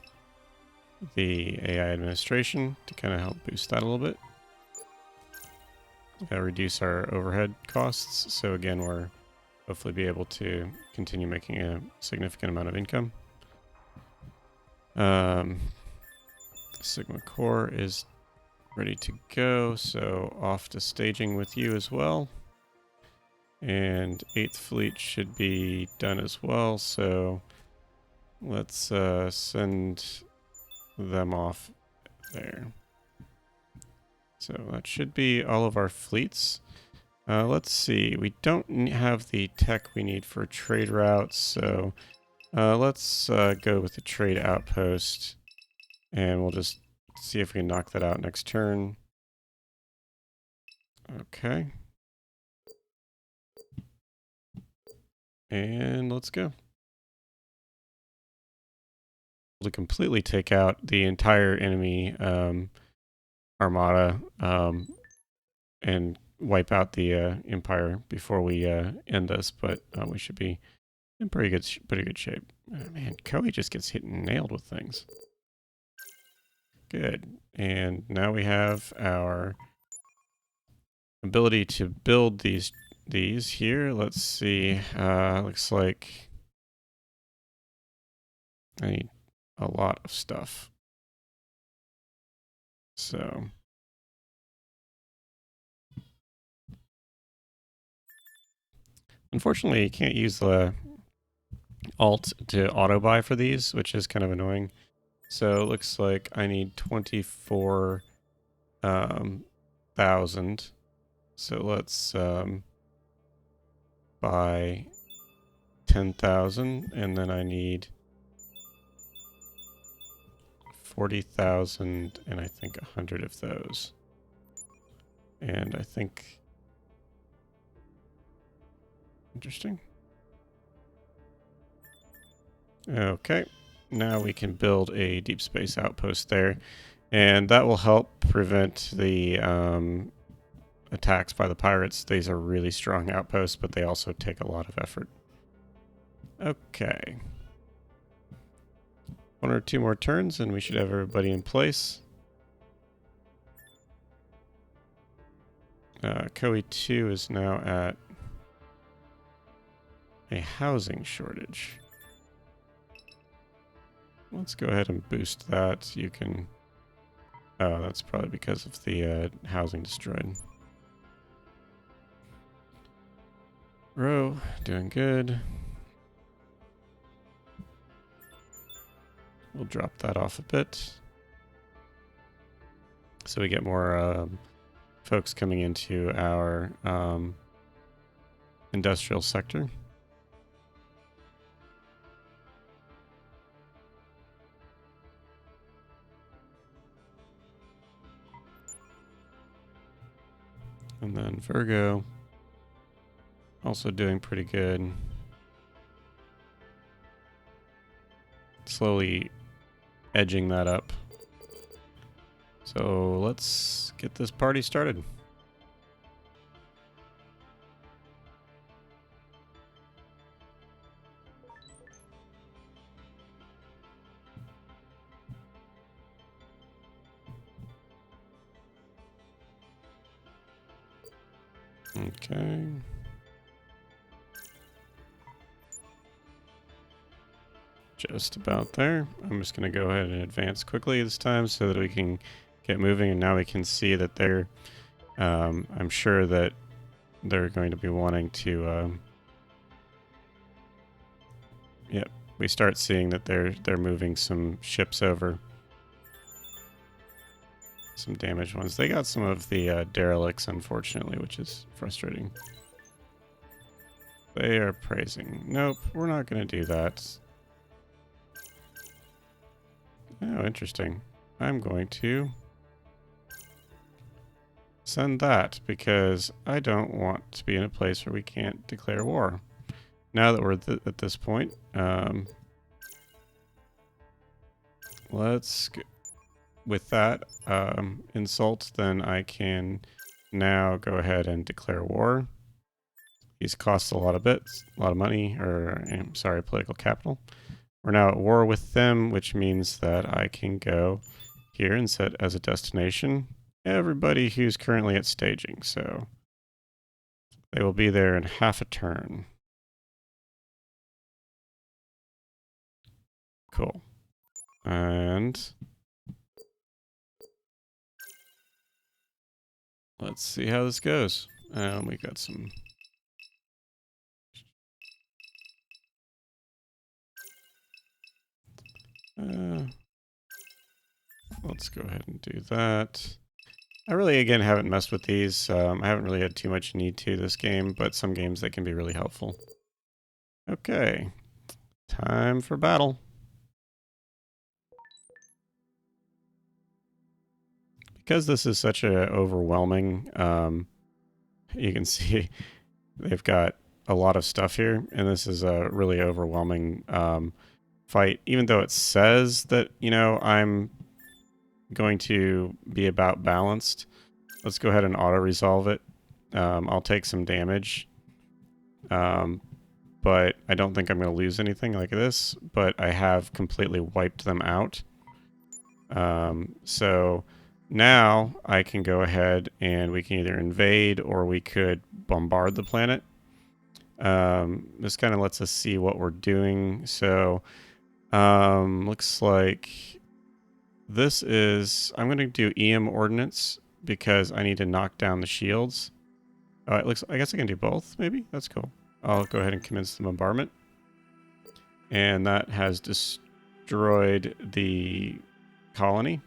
the AI administration to kind of help boost that a little bit. Reduce our overhead costs. So again, we're hopefully be able to continue making a significant amount of income. Sigma Core is ready to go, so off to staging with you as well. And 8th fleet should be done as well, so let's send them off there. So that should be all of our fleets. Let's see, we don't have the tech we need for trade routes, so let's go with the trade outpost, and we'll just see if we can knock that out next turn. Okay. And let's go. To completely take out the entire enemy armada and wipe out the empire before we end this, but we should be in pretty good shape. Oh, man, Koei just gets hit and nailed with things. Good. And now we have our ability to build these here. Let's see. Looks like I need a lot of stuff. So unfortunately, you can't use the Alt to auto buy for these, which is kind of annoying. So it looks like I need 24,000. So let's buy 10,000, and then I need 40,000, and I think 100 of those. And I think... Interesting. Okay, now we can build a deep space outpost there, and that will help prevent the attacks by the pirates. These are really strong outposts, but they also take a lot of effort. Okay. 1 or 2 more turns, and we should have everybody in place. Koei 2 is now at a housing shortage. Let's go ahead and boost that. You can... Oh, that's probably because of the housing destroyed. Row, doing good. We'll drop that off a bit. So we get more folks coming into our industrial sector. And then Virgo, also doing pretty good. Slowly edging that up. So let's get this party started. Okay. Just about there. I'm just going to go ahead and advance quickly this time so that we can get moving. And now we can see that they're, I'm sure that they're going to be wanting to, yep, we start seeing that they're moving some ships over. Some damaged ones. They got some of the derelicts, unfortunately, which is frustrating. They are praising. Nope, we're not going to do that. Oh, interesting. I'm going to send that because I don't want to be in a place where we can't declare war. Now that we're at this point, let's get with that insult, then I can now go ahead and declare war. These cost a lot of money, or I'm sorry, political capital. We're now at war with them, which means that I can go here and set as a destination everybody who's currently at staging. So they will be there in half a turn. Cool. And let's see how this goes. We got some... let's go ahead and do that. I really, again, haven't messed with these. I haven't really had too much need to this game, but some games they can be really helpful. Okay. Time for battle. Because this is such a overwhelming, you can see they've got a lot of stuff here, and this is a really overwhelming fight. Even though it says that, you know, I'm going to be about balanced, let's go ahead and auto-resolve it. I'll take some damage, but I don't think I'm going to lose anything like this, but I have completely wiped them out. So now I can go ahead and we can either invade or we could bombard the planet. This kind of lets us see what we're doing. So looks like this is... I'm going to do EM ordnance because I need to knock down the shields. It looks... I guess I can do both, maybe? That's cool. I'll go ahead and commence the bombardment. And that has destroyed the colony.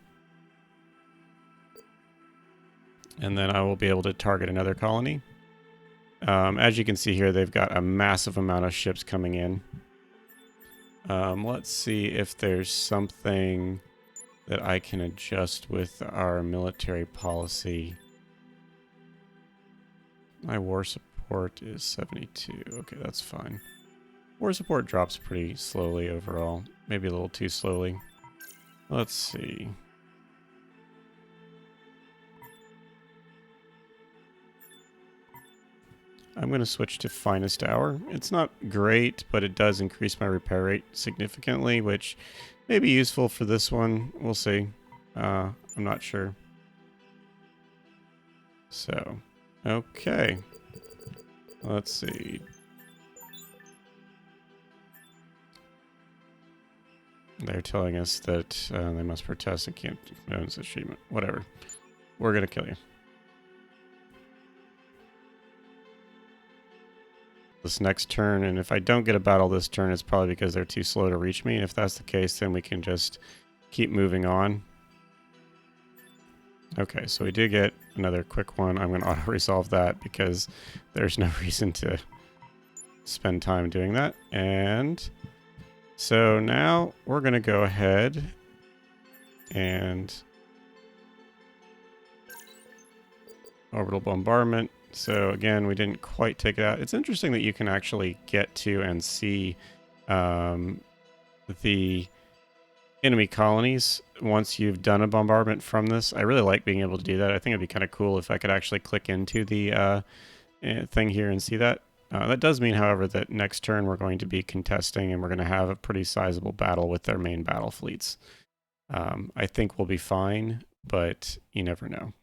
And then I will be able to target another colony. As you can see here, they've got a massive amount of ships coming in. Let's see if there's something that I can adjust with our military policy. My war support is 72. Okay, that's fine. War support drops pretty slowly overall. Maybe a little too slowly. Let's see. I'm going to switch to Finest Hour. It's not great, but it does increase my repair rate significantly, which may be useful for this one. We'll see. I'm not sure. So, okay. Let's see. They're telling us that they must protest and can't condone such treatment. Whatever. We're going to kill you. This next turn, and if I don't get a battle this turn, it's probably because they're too slow to reach me. And if that's the case, then we can just keep moving on. Okay, so we do get another quick one. I'm going to auto-resolve that because there's no reason to spend time doing that. And so now we're going to go ahead and orbital bombardment. So again, we didn't quite take it out. It's interesting that you can actually get to and see the enemy colonies once you've done a bombardment from this. I really like being able to do that. I think it'd be kind of cool if I could actually click into the thing here and see that. That does mean, however, that next turn we're going to be contesting and we're going to have a pretty sizable battle with their main battle fleets. I think we'll be fine, but you never know.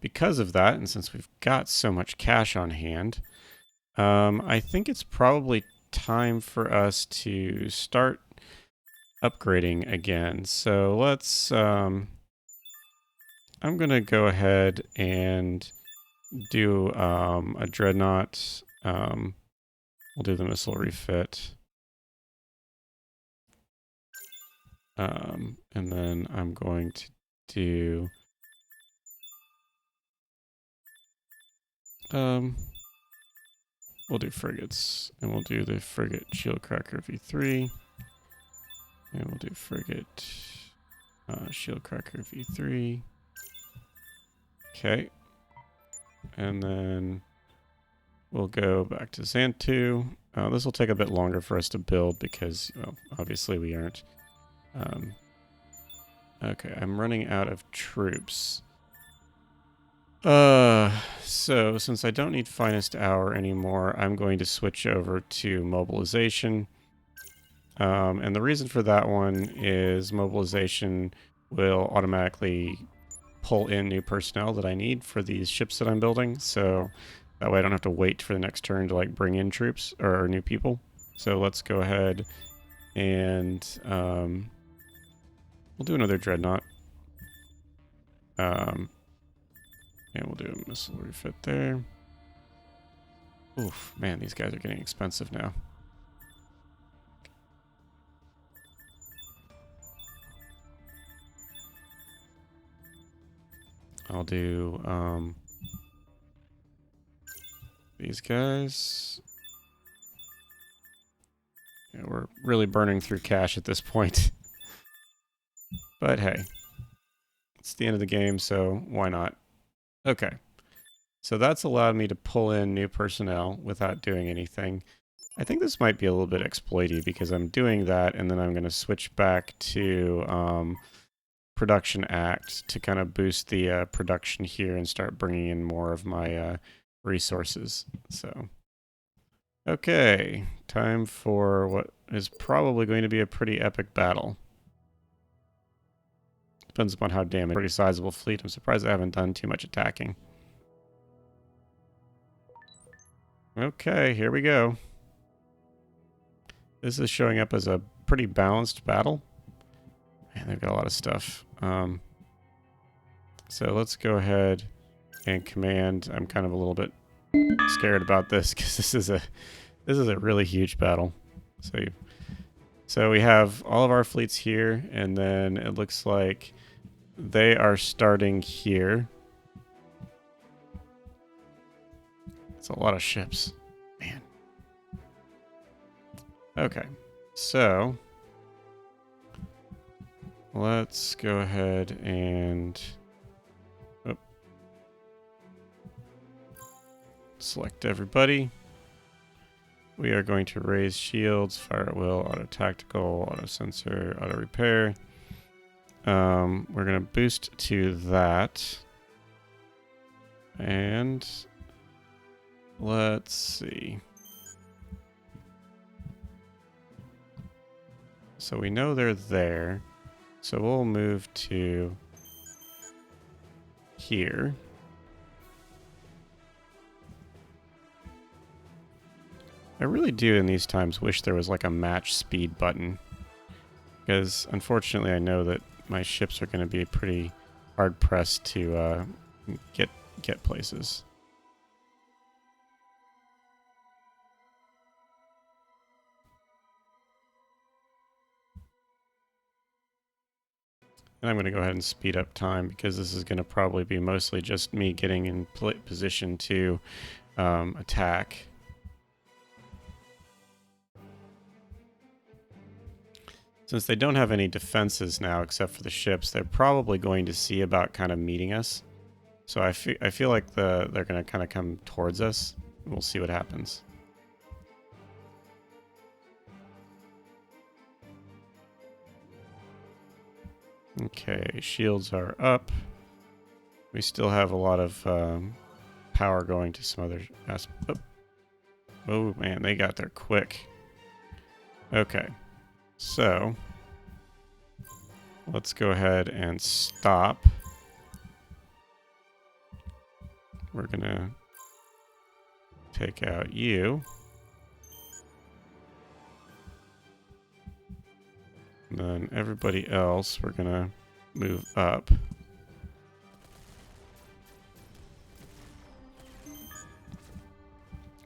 Because of that, and since we've got so much cash on hand, I think it's probably time for us to start upgrading again. So let's, I'm going to go ahead and do a dreadnought. We'll do the missile refit. And then I'm going to do we'll do frigates, and we'll do the frigate Shieldcracker V3, and we'll do frigate Shieldcracker V3. Okay, and then we'll go back to Xantu. This will take a bit longer for us to build because, well, obviously we aren't. Okay, I'm running out of troops. So since I don't need Finest Hour anymore, I'm going to switch over to Mobilization. And the reason for that one is Mobilization will automatically pull in new personnel that I need for these ships that I'm building. So that way I don't have to wait for the next turn to like bring in troops or new people. So let's go ahead and we'll do another Dreadnought. And we'll do a missile refit there. Oof, man, these guys are getting expensive now. I'll do these guys. Yeah, we're really burning through cash at this point. But hey, it's the end of the game, so why not? Okay, so that's allowed me to pull in new personnel without doing anything. I think this might be a little bit exploity because I'm doing that and then I'm going to switch back to Production Act to kind of boost the production here and start bringing in more of my resources. So, okay, time for what is probably going to be a pretty epic battle. Depends upon how damaged. Pretty sizable fleet. I'm surprised I haven't done too much attacking. Okay, here we go. This is showing up as a pretty balanced battle. Man, they've got a lot of stuff. So let's go ahead and command. I'm kind of a little bit scared about this because this is a really huge battle. So we have all of our fleets here, and then it looks like they are starting here. It's a lot of ships, man. Okay, so let's go ahead and select everybody. We are going to raise shields, fire at will, auto tactical, auto sensor, auto repair. We're going to boost to that. And let's see. So we know they're there. So we'll move to here. I really do in these times wish there was like a match speed button. Because unfortunately I know that my ships are going to be pretty hard pressed to get places. And I'm going to go ahead and speed up time because this is going to probably be mostly just me getting in position to attack. Since they don't have any defenses now except for the ships, they're probably going to see about kind of meeting us. So I feel like they're going to kind of come towards us. We'll see what happens. Okay, shields are up. We still have a lot of power going to some other aspects. Oh man, they got there quick. Okay, so let's go ahead and stop. We're gonna take out you. And then everybody else, we're gonna move up.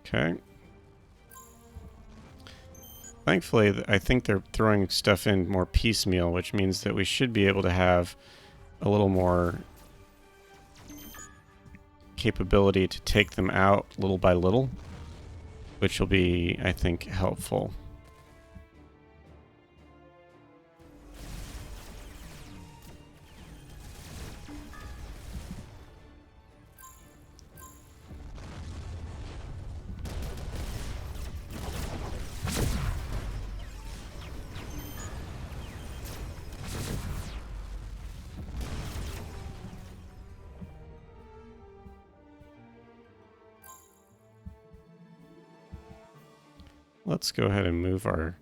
Okay. Thankfully, I think they're throwing stuff in more piecemeal, which means that we should be able to have a little more capability to take them out little by little, which will be, I think, helpful. Let's go ahead and move our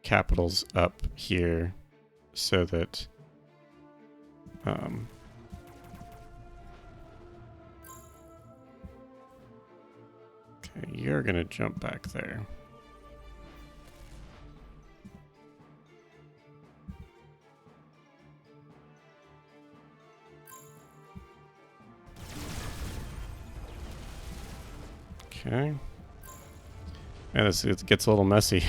capitals up here so that okay, you're gonna jump back there. Okay. Man, it gets a little messy.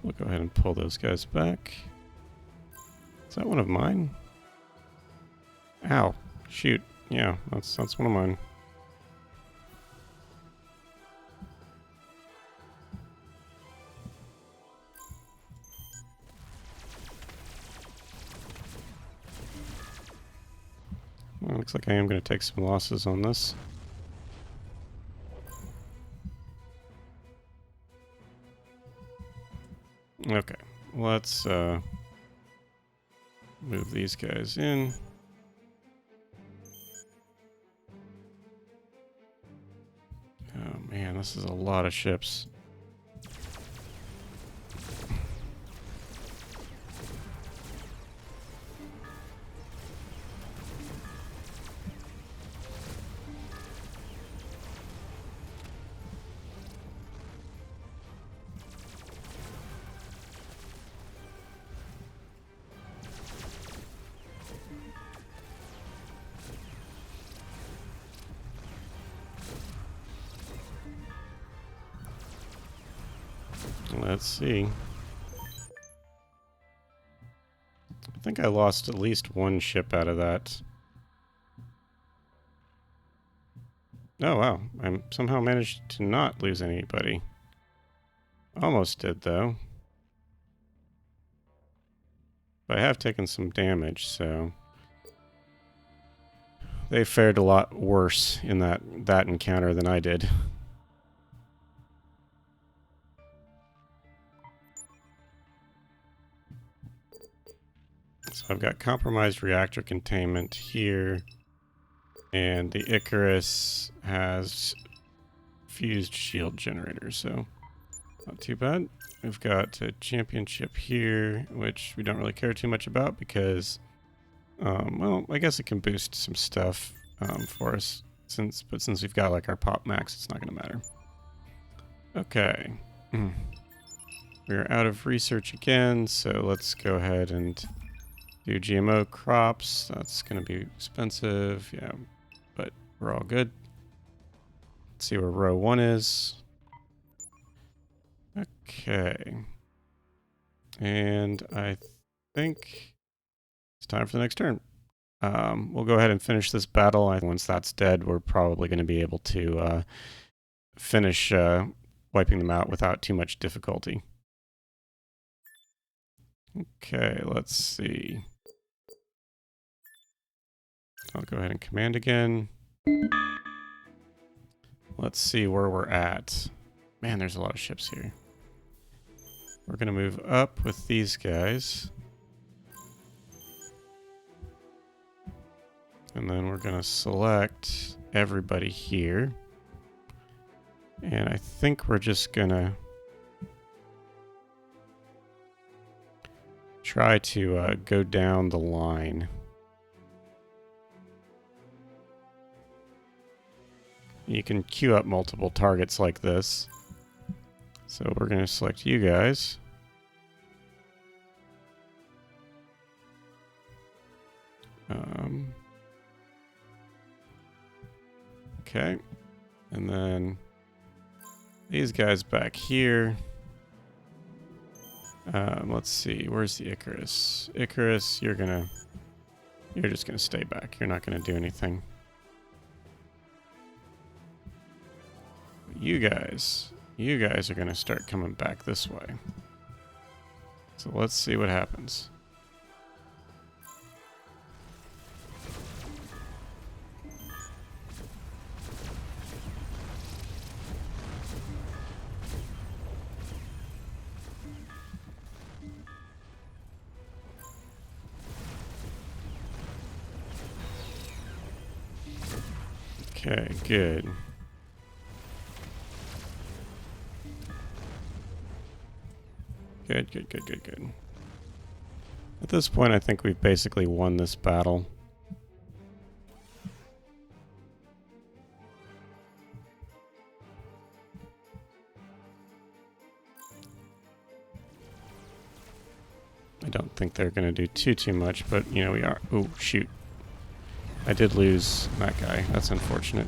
We'll go ahead and pull those guys back. Is that one of mine? Ow. Shoot. Yeah, that's one of mine. Well, looks like I am going to take some losses on this. Okay, let's move these guys in. Oh man, this is a lot of ships. Let's see. I think I lost at least one ship out of that. Oh wow, I somehow managed to not lose anybody. Almost did though. But I have taken some damage, so they fared a lot worse in that encounter than I did. So I've got compromised reactor containment here. And the Icarus has fused shield generators, so not too bad. We've got a championship here, which we don't really care too much about because, well, I guess it can boost some stuff for us. But since we've got like our pop max, it's not going to matter. Okay. We're out of research again, so let's go ahead and do GMO crops. That's going to be expensive, yeah, but we're all good. Let's see where row 1 is. Okay. And I think it's time for the next turn. We'll go ahead and finish this battle. Once that's dead, we're probably going to be able to finish wiping them out without too much difficulty. Okay, let's see. I'll go ahead and command again. Let's see where we're at. Man, there's a lot of ships here. We're going to move up with these guys. And then we're going to select everybody here. And I think we're just going to try to go down the line. You can queue up multiple targets like this. So we're going to select you guys. Okay. And then these guys back here. Let's see. Where's the Icarus? Icarus, you're just gonna stay back. You're not gonna do anything. You guys are gonna start coming back this way. So let's see what happens. Okay, good. Good. At this point, I think we've basically won this battle. I don't think they're going to do too much, but, you know, we are... Oh, shoot. I did lose that guy. That's unfortunate.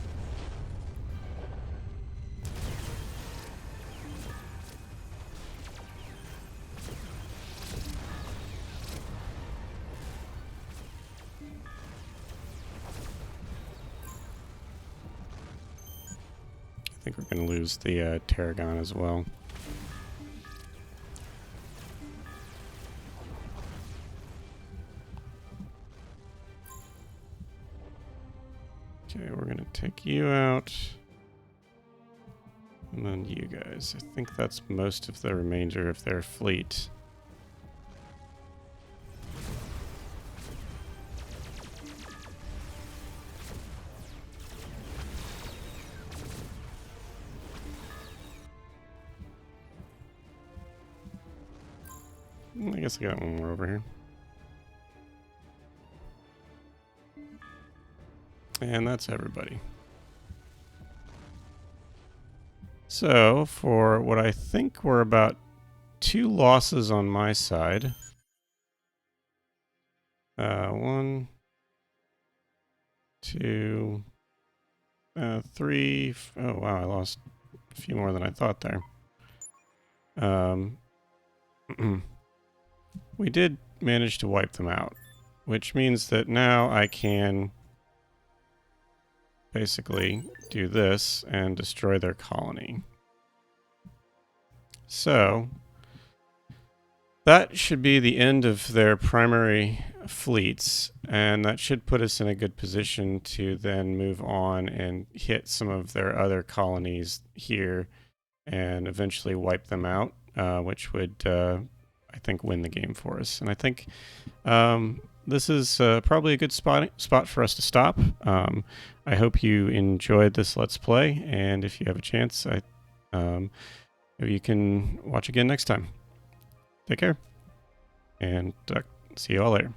I think we're going to lose the Tarragon as well. Okay, we're going to take you out. And then you guys. I think that's most of the remainder of their fleet. I guess I got one more over here. And that's everybody. So, for what I think were about 2 losses on my side. 1, 2, 3. Oh, wow, I lost a few more than I thought there. We did manage to wipe them out, which means that now I can basically do this and destroy their colony. So that should be the end of their primary fleets, and that should put us in a good position to then move on and hit some of their other colonies here and eventually wipe them out, which would, I think, win the game for us. And I think this is probably a good spot for us to stop. I hope you enjoyed this Let's Play, and if you have a chance, maybe you can watch again next time. Take care, and see you all later.